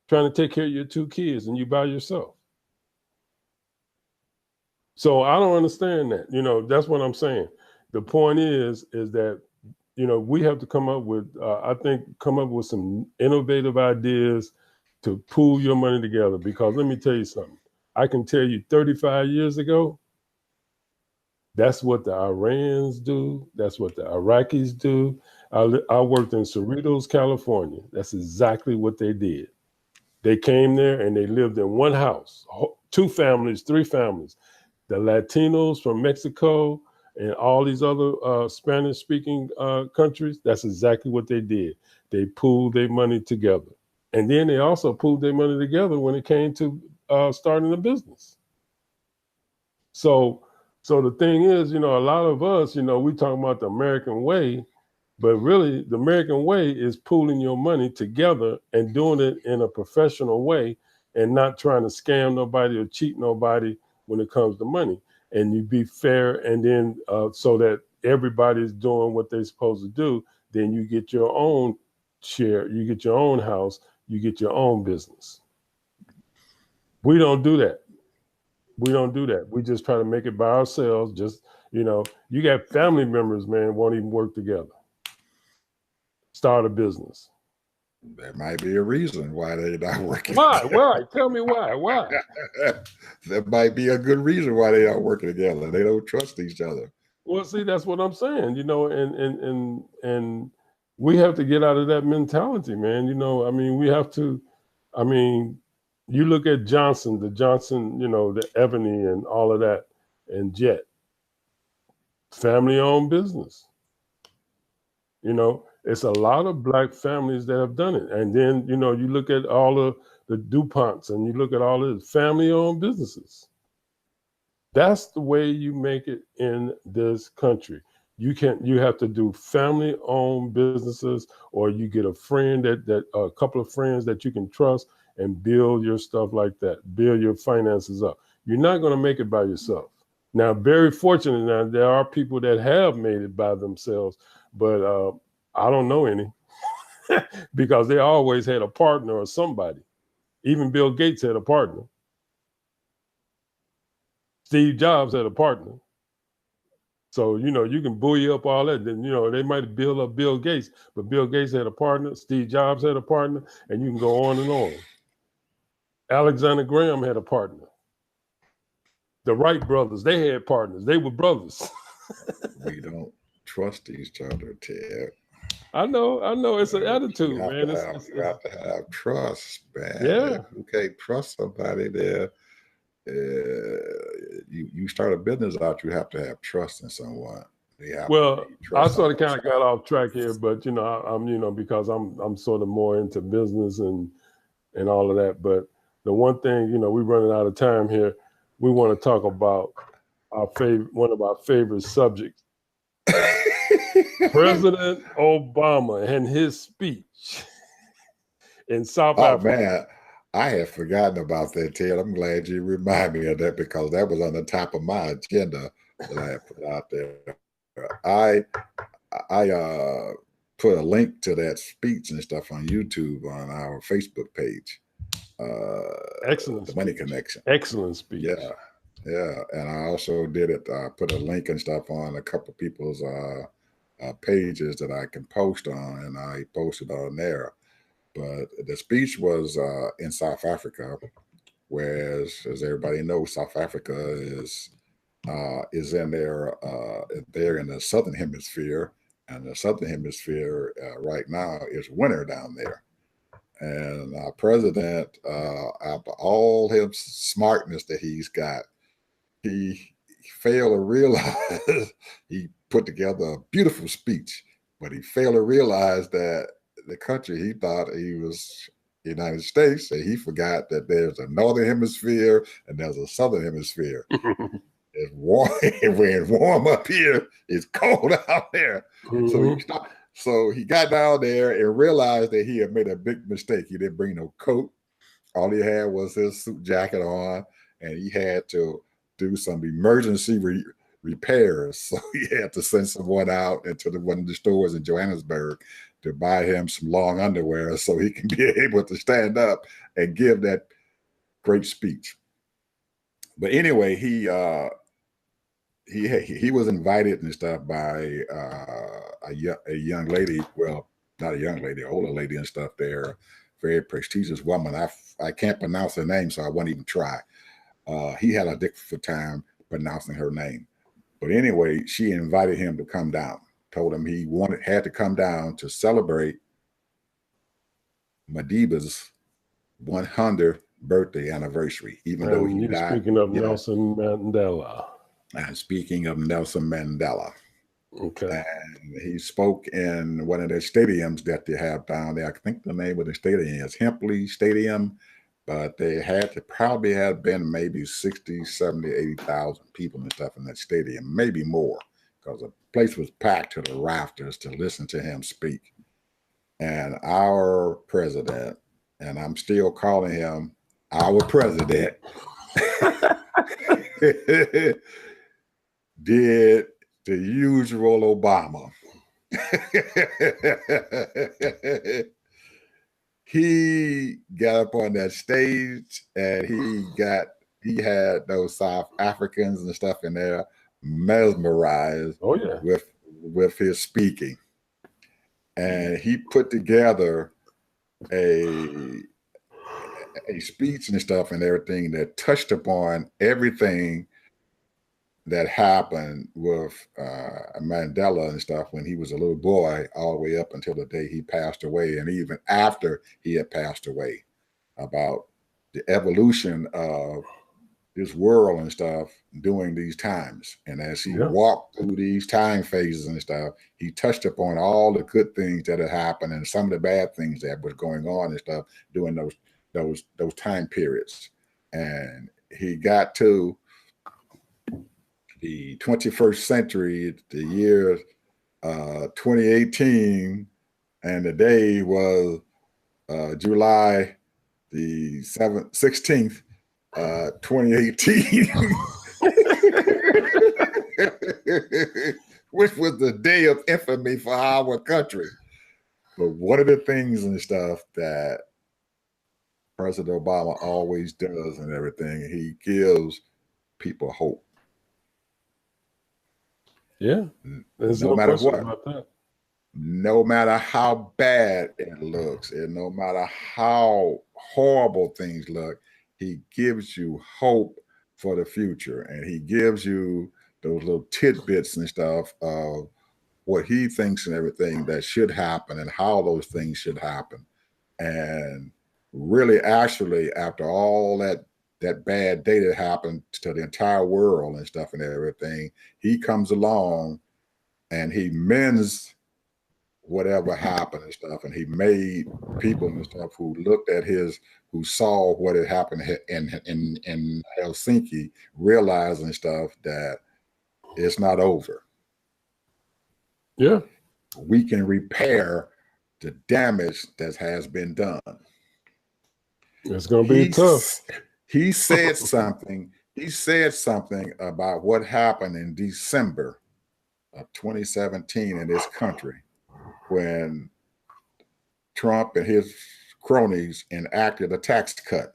Speaker 2: trying to take care of your 2 kids, and you by yourself. So I don't understand that. That's what I'm saying. The point is that we have to come up with some innovative ideas to pool your money together. Because let me tell you something. I can tell you 35 years ago, that's what the Iranians do. That's what the Iraqis do. I worked in Cerritos, California. That's exactly what they did. They came there and they lived in one house, 2 families, 3 families. The Latinos from Mexico and all these other Spanish-speaking countries, that's exactly what they did. They pooled their money together. And then they also pooled their money together when it came to starting a business. So the thing is, a lot of us, we talk about the American way, but really the American way is pooling your money together and doing it in a professional way, and not trying to scam nobody or cheat nobody when it comes to money. And you be fair, and then so that everybody's doing what they're supposed to do, then you get your own share, you get your own house, you get your own business. We don't do that. We just try to make it by ourselves. Just, you got family members, man, won't even work together. Start a business.
Speaker 3: There might be a reason why they're not working.
Speaker 2: Why? Tell me why.
Speaker 3: There might be a good reason why they aren't working together. They don't trust each other.
Speaker 2: Well, see, that's what I'm saying, and we have to get out of that mentality, man. We have to, you look at Johnson, the Ebony and all of that, and Jet, family-owned business. It's a lot of Black families that have done it. And then, you look at all of the DuPonts, and you look at all of the family-owned businesses. That's the way you make it in this country. You have to do family-owned businesses, or you get a friend that a couple of friends that you can trust, and build your stuff like that. Build your finances up. You're not going to make it by yourself. Now, very fortunate, now there are people that have made it by themselves, but I don't know any because they always had a partner or somebody. Even Bill Gates had a partner. Steve Jobs had a partner. So, you can buoy up all that. Then, they might build up Bill Gates, but Bill Gates had a partner. Steve Jobs had a partner, and you can go on and on. Alexander Graham had a partner. The Wright brothers, they had partners. They were brothers.
Speaker 3: We don't trust each other, Ted.
Speaker 2: I know. It's an attitude, man.
Speaker 3: You have to have trust, man.
Speaker 2: Yeah.
Speaker 3: If you can't trust somebody there, you start a business out, you have to have trust in someone.
Speaker 2: Well, I sort of kind of got off track here, but I'm because I'm sort of more into business and all of that. But the one thing, we're running out of time here. We want to talk about one of our favorite subjects. President Obama and his speech in South Africa.
Speaker 3: Oh man, I had forgotten about that, Ted. I'm glad you reminded me of that, because that was on the top of my agenda that I had put out there. put a link to that speech and stuff on YouTube on our Facebook page.
Speaker 2: Excellent.
Speaker 3: The Money Connection.
Speaker 2: Excellent speech.
Speaker 3: Yeah. And I also did it. Put a link and stuff on a couple people's pages that I can post on, and I posted on there. But the speech was in South Africa, whereas, as everybody knows, South Africa is in there. They're in the southern hemisphere, and the southern hemisphere right now is winter down there. And our president, after all his smartness that he's got, he failed to realize he put together a beautiful speech, but he failed to realize that the country he thought he was the United States, and he forgot that there's a northern hemisphere and there's a southern hemisphere. It's warm when it's warm up here, it's cold out there. So he got down there and realized that he had made a big mistake. He didn't bring no coat. All he had was his suit jacket on, and he had to do some emergency repairs. So he had to send someone out into one of the stores in Johannesburg to buy him some long underwear so he can be able to stand up and give that great speech. But anyway, he was invited and stuff by a young lady, well, not a young lady, an older lady and stuff there, very prestigious woman. I can't pronounce her name, so I won't even try. He had a difficult time pronouncing her name. But anyway, she invited him to come down, told him he had to come down to celebrate Madiba's 100th birthday anniversary, even though he died.
Speaker 2: Speaking of Nelson Mandela.
Speaker 3: And speaking of Nelson Mandela.
Speaker 2: Okay.
Speaker 3: And he spoke in one of the stadiums that they have down there. I think the name of the stadium is Hempley Stadium, but they had to probably have been maybe 60, 70, 80,000 people and stuff in that stadium, maybe more, because the place was packed to the rafters to listen to him speak. And our president, and I'm still calling him our president, did the usual Obama. He got up on that stage and he had those South Africans and stuff in there mesmerized with his speaking. And he put together a speech and stuff and everything that touched upon everything that happened with Mandela and stuff when he was a little boy, all the way up until the day he passed away, and even after he had passed away, about the evolution of this world and stuff during these times. And as he walked through these time phases and stuff, he touched upon all the good things that had happened and some of the bad things that was going on and stuff during those time periods. And he got to the 21st century, the year 2018, and the day was July the 16th, 2018, which was the day of infamy for our country. But one of the things and stuff that President Obama always does and everything, he gives people hope.
Speaker 2: Yeah, there's no matter what, about that.
Speaker 3: No matter how bad it looks, and no matter how horrible things look, he gives you hope for the future, and he gives you those little tidbits and stuff of what he thinks and everything that should happen and how those things should happen. And really, actually, after all that bad day that happened to the entire world and stuff and everything, he comes along and he mends whatever happened and stuff. And he made people and stuff who looked at who saw what had happened in Helsinki, realizing stuff that it's not over.
Speaker 2: Yeah.
Speaker 3: We can repair the damage that has been done.
Speaker 2: It's going to be tough.
Speaker 3: He said something. He said something about what happened in December of 2017 in this country, when Trump and his cronies enacted a tax cut.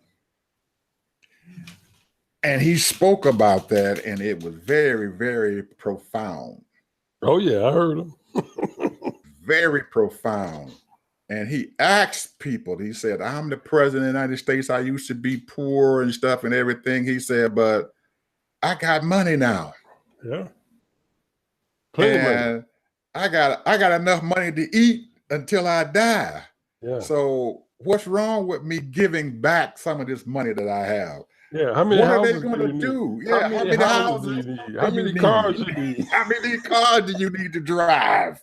Speaker 3: And he spoke about that, and it was very, very profound.
Speaker 2: Oh, yeah, I heard him.
Speaker 3: Very profound. And he asked people, he said, I'm the president of the United States. I used to be poor and stuff and everything. He said, but I got money now.
Speaker 2: Yeah. Plenty
Speaker 3: and
Speaker 2: money.
Speaker 3: I got enough money to eat until I die.
Speaker 2: Yeah.
Speaker 3: So what's wrong with me giving back some of this money that I have?
Speaker 2: Yeah. How many
Speaker 3: what are they
Speaker 2: houses
Speaker 3: going
Speaker 2: do
Speaker 3: to
Speaker 2: you
Speaker 3: do?
Speaker 2: need?
Speaker 3: Yeah,
Speaker 2: How many houses do you need? How many cars you need?
Speaker 3: How many cars do you need to drive?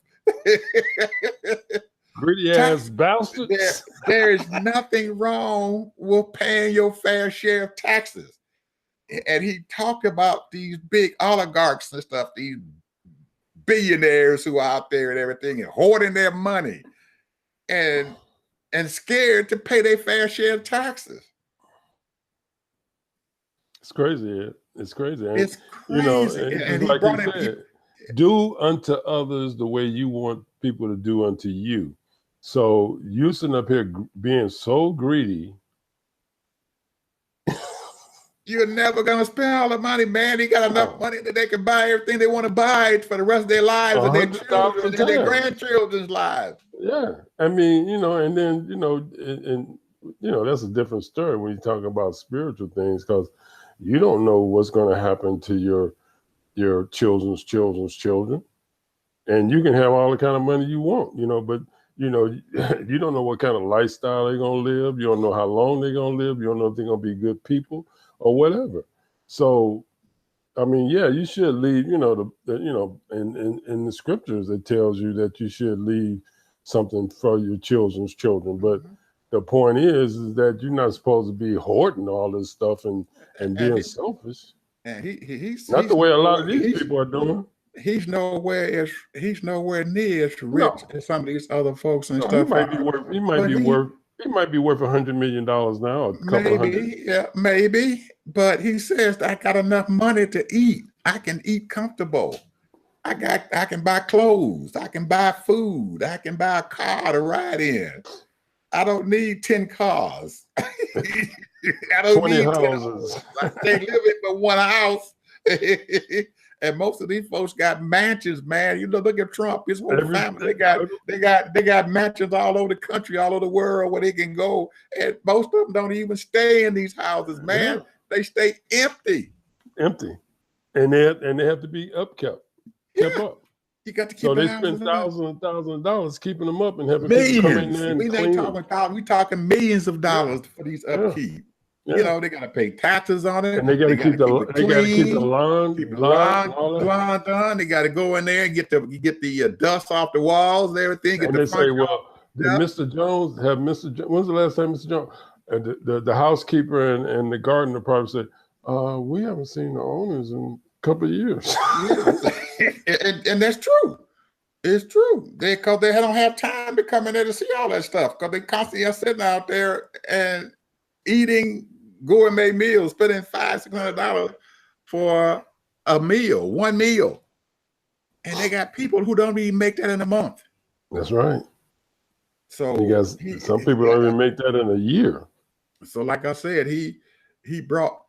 Speaker 2: Greedy ass bastards.
Speaker 3: There is nothing wrong with paying your fair share of taxes. And he talked about these big oligarchs and stuff, these billionaires who are out there and everything and hoarding their money and scared to pay their fair share of taxes.
Speaker 2: It's crazy. It's crazy. And,
Speaker 3: it's crazy.
Speaker 2: You know, and like he said, do unto others the way you want people to do unto you. So you sitting up here being so greedy.
Speaker 3: You're never going to spend all the money, man. They got enough money that they can buy everything they want to buy for the rest of their lives and their children and their grandchildren's lives.
Speaker 2: Yeah. I mean, you know, and then, you know, and you know, that's a different story when you talk about spiritual things, because you don't know what's going to happen to your children's children. And you can have all the kind of money you want, you know, but you know, you don't know what kind of lifestyle they're going to live. You don't know how long they're going to live. You don't know if they're going to be good people or whatever. So, I mean, yeah, you should leave, you know, you know, in the scriptures, it tells you that you should leave something for your children's children. But the point is that you're not supposed to be hoarding all this stuff and being selfish.
Speaker 3: And he's
Speaker 2: not the way a lot of these people are doing.
Speaker 3: He's nowhere near as rich as some of these other folks and stuff.
Speaker 2: He might be worth $100 million now, a couple hundred.
Speaker 3: Yeah, maybe. But he says, I got enough money to eat. I can eat comfortable. I can buy clothes. I can buy food. I can buy a car to ride in. I don't need 10 cars. I don't
Speaker 2: 20
Speaker 3: need
Speaker 2: houses.
Speaker 3: I can't live in but one house. And most of these folks got mansions, man. You know, look at Trump, his whole family. They got mansions all over the country, all over the world where they can go. And most of them don't even stay in these houses, man. Yeah. They stay empty.
Speaker 2: And they have to be kept up.
Speaker 3: You got to keep.
Speaker 2: So they spend thousands and thousands of dollars keeping them up and having people come in there and clean.
Speaker 3: We talking millions of dollars for these upkeep. Yeah. You know, they got to pay taxes on it.
Speaker 2: And they got to keep the lawn
Speaker 3: done. They got to go in there and get the dust off the walls and everything.
Speaker 2: And they say, well, did Mr. Jones have Mr. Jones? When's the last time Mr. Jones? And the housekeeper and the gardener probably said, we haven't seen the owners in a couple of years.
Speaker 3: and that's true. It's true. Because they don't have time to come in there to see all that stuff. Because they constantly are sitting out there and eating gourmet meals, spending $500-$600 for a meal, one meal. And they got people who don't even make that in a month.
Speaker 2: That's right.
Speaker 3: So
Speaker 2: some people don't even make that in a year.
Speaker 3: So like I said, he brought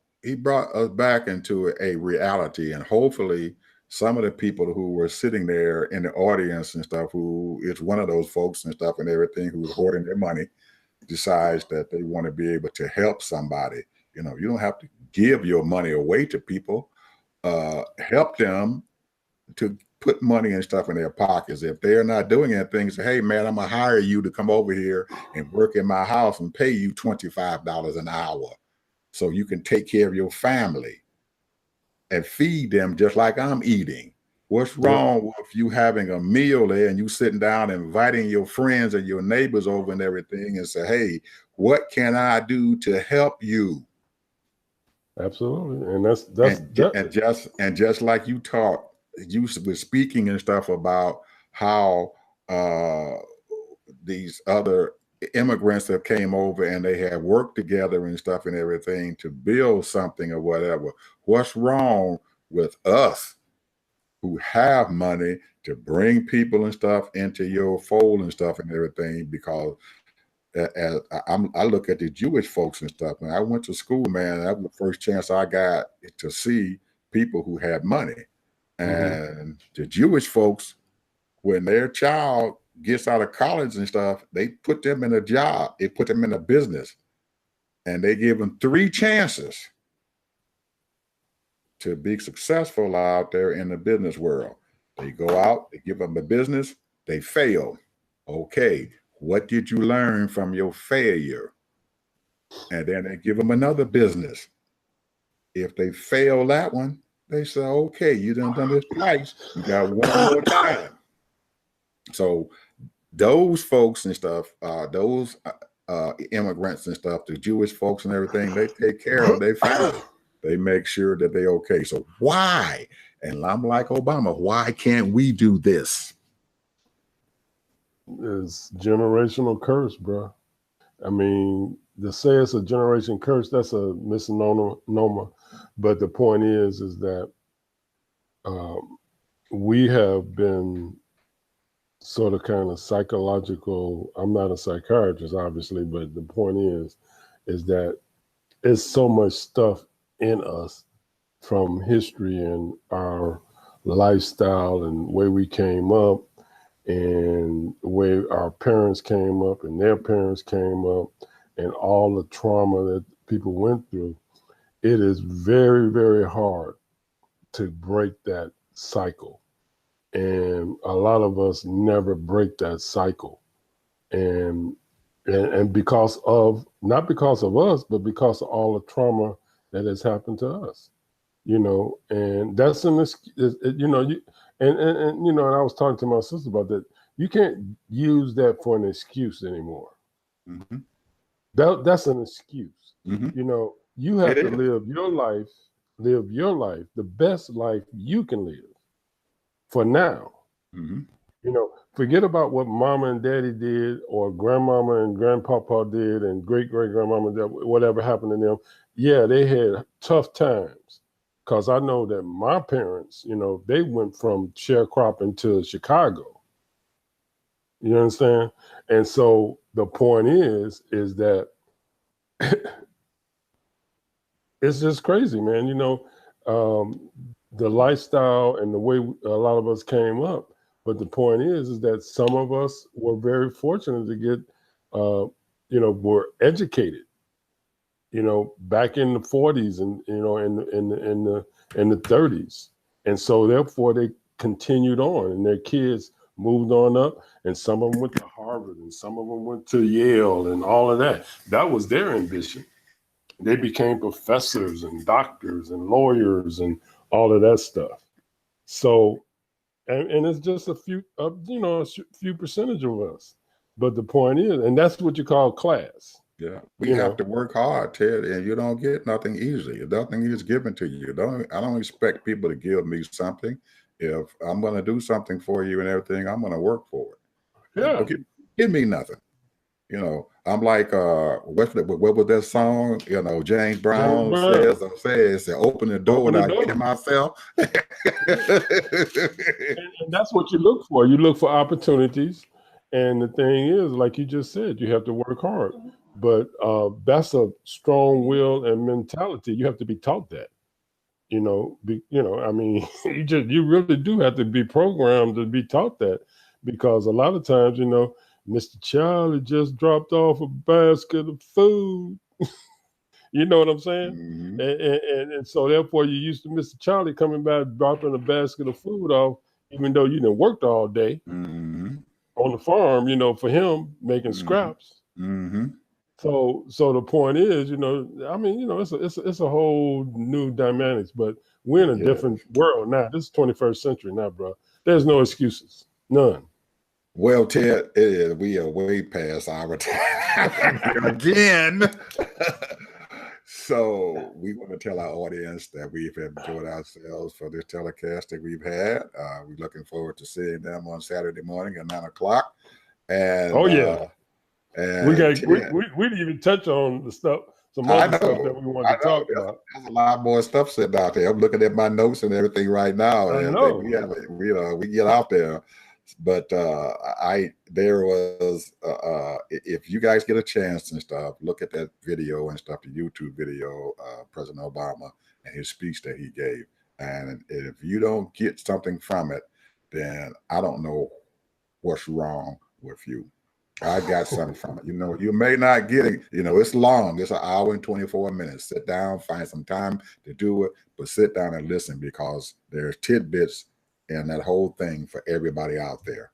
Speaker 3: us back into a reality, and hopefully some of the people who were sitting there in the audience and stuff, who is one of those folks and stuff and everything who's hoarding their money, decides that they want to be able to help somebody. You know, you don't have to give your money away to people. Help them to put money and stuff in their pockets. If they're not doing anything, say, hey man, I'm gonna hire you to come over here and work in my house and pay you $25 an hour so you can take care of your family and feed them just like I'm eating. What's wrong with you having a meal there and you sitting down and inviting your friends and your neighbors over and everything and say, hey, what can I do to help you?
Speaker 2: Absolutely. And
Speaker 3: just like you talked, you were speaking and stuff about how these other immigrants that came over and they had worked together and stuff and everything to build something or whatever. What's wrong with us who have money to bring people and stuff into your fold and stuff and everything, because as I look at the Jewish folks and stuff, and I went to school, man, that was the first chance I got to see people who had money. And the Jewish folks, when their child gets out of college and stuff, they put them in a job, they put them in a business, and they give them 3 chances to be successful out there in the business world. They go out, they give them a business, they fail. Okay, what did you learn from your failure? And then they give them another business. If they fail that one, they say, okay, you done this twice, you got one more time. So those folks and stuff, those immigrants and stuff, the Jewish folks and everything, they take care of their family. They make sure that they're okay. So why? And I'm like Obama, why can't we do this?
Speaker 2: It's generational curse, bro. I mean, to say it's a generation curse, that's a misnomer. But the point is that we have been sort of kind of psychological. I'm not a psychiatrist, obviously, but the point is that there's so much stuff in us from history and our lifestyle and way we came up and the way our parents came up and their parents came up and all the trauma that people went through. It is very, very hard to break that cycle. And a lot of us never break that cycle. And because of, not because of us, but because of all the trauma that has happened to us, you know, and that's you know, and you know, and I was talking to my sister about that. You can't use that for an excuse anymore.
Speaker 3: Mm-hmm.
Speaker 2: That's an excuse.
Speaker 3: Mm-hmm.
Speaker 2: You know, you have to live your life, the best life you can live for now.
Speaker 3: Mm-hmm.
Speaker 2: You know, forget about what mama and daddy did or grandmama and grandpapa did and great-great-grandmama did, whatever happened to them. Yeah, they had tough times. Because I know that my parents, you know, they went from sharecropping to Chicago. You understand? And so the point is that it's just crazy, man. You know, the lifestyle and the way a lot of us came up. But the point is that some of us were very fortunate to get, you know, were educated. You know, back in the 40s and you know, in the 30s, and so therefore they continued on, and their kids moved on up, and some of them went to Harvard, and some of them went to Yale, and all of that. That was their ambition. They became professors and doctors and lawyers and all of that stuff. So, and it's just a few, you know, a few percentage of us. But the point is, and that's what you call class.
Speaker 3: Yeah, we have to work hard, Ted, and you don't get nothing easy. Nothing is given to you. I don't expect people to give me something. If I'm going to do something for you and everything, I'm going to work for it.
Speaker 2: Yeah.
Speaker 3: Don't give me nothing. You know, I'm like, what was that song? You know, James Brown says, open the door and I get it myself.
Speaker 2: And that's what you look for. You look for opportunities. And the thing is, like you just said, you have to work hard. But that's a strong will and mentality. You have to be taught that. You know, I mean, you really do have to be programmed to be taught that, because a lot of times, you know, Mr. Charlie just dropped off a basket of food. You know what I'm saying? Mm-hmm. And so therefore you're used to Mr. Charlie coming back, dropping a basket of food off, even though you done worked all day on the farm, you know, for him making scraps.
Speaker 3: Mm-hmm.
Speaker 2: So the point is, you know, I mean, you know, it's a whole new dynamics, but we're in a different world now. This is 21st century now, bro. There's no excuses, none.
Speaker 3: Well, Ted, we are way past our time again. So we want to tell our audience that we've enjoyed ourselves for this telecast that we've had. We're looking forward to seeing them on Saturday morning at 9 o'clock. And
Speaker 2: and we didn't even touch on the stuff some
Speaker 3: I
Speaker 2: other stuff
Speaker 3: know.
Speaker 2: that we wanted to talk about.
Speaker 3: There's a lot more stuff sitting out there. I'm looking at my notes and everything right now.
Speaker 2: I
Speaker 3: And
Speaker 2: know.
Speaker 3: we get out there. But there was if you guys get a chance and stuff, look at that video and stuff, the YouTube video, President Obama and his speech that he gave. And if you don't get something from it, then I don't know what's wrong with you. I got something from it. You may not get it. It's long. It's an hour and 24 minutes. Sit down, find some time to do it, but sit down and listen, because there's tidbits in that whole thing for everybody out there,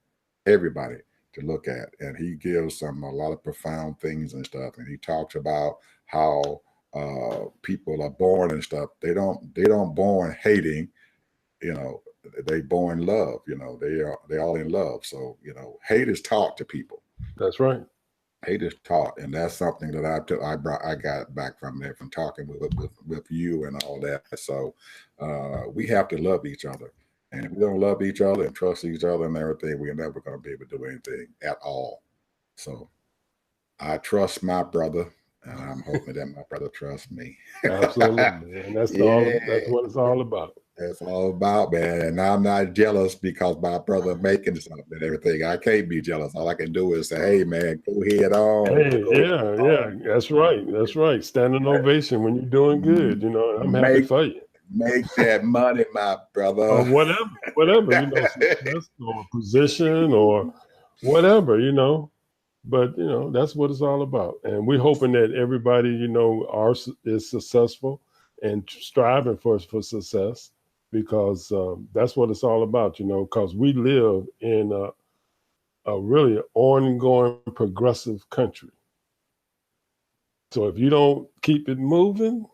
Speaker 3: everybody to look at. And he gives a lot of profound things and stuff. And he talks about how people are born and stuff. They don't born hating, they born love. They're all in love. So hate is taught to people.
Speaker 2: That's right.
Speaker 3: Hate is taught, and that's something that I got back from there, from talking with you and all that. So we have to love each other, and if we don't love each other and trust each other and everything, we're never going to be able to do anything at all. So I trust my brother, and I'm hoping that my brother trusts me.
Speaker 2: Absolutely, and that's what it's all about.
Speaker 3: That's all about, man. And I'm not jealous because my brother making something and everything. I can't be jealous. All I can do is say, "Hey, man, go ahead on."
Speaker 2: Hey, yeah, that's right. That's right. Standing ovation when you're doing good. I'm happy for you.
Speaker 3: Make that money, my brother.
Speaker 2: Or whatever. Success or position or whatever. But that's what it's all about. And we're hoping that everybody is successful and striving for success. Because that's what it's all about, because we live in a really ongoing progressive country. So if you don't keep it moving,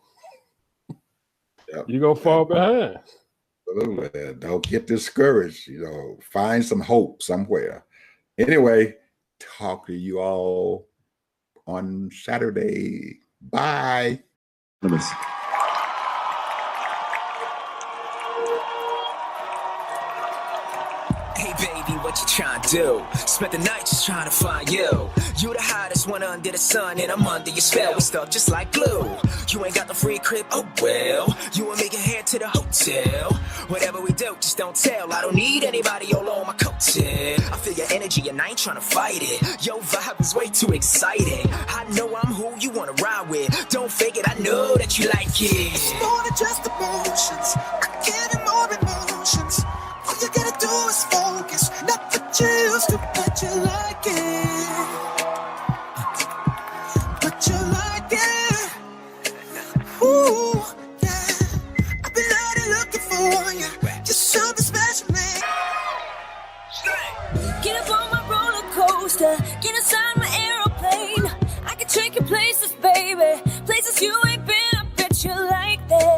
Speaker 2: you're going to fall behind.
Speaker 3: Absolutely. Don't get discouraged, find some hope somewhere. Anyway, talk to you all on Saturday. Bye.
Speaker 4: Hey baby, what you trying to do? Spent the night just trying to find you. You the hottest one under the sun, and I'm under your spell. We stuck just like glue. You ain't got the free crib, oh well. You and me can head to the hotel. Whatever we do, just don't tell. I don't need anybody all on my coattail. I feel your energy and I ain't trying to fight it. Your vibe is way too exciting. I know I'm who you wanna ride with. Don't fake it, I know that you like it.
Speaker 5: It's more than just emotions. I give you more emotions. All you gotta do is focus, not what you used to, but you like it. But you like it. Ooh, yeah. I've been out here looking for you. Just something special, man.
Speaker 6: Get up on my roller coaster.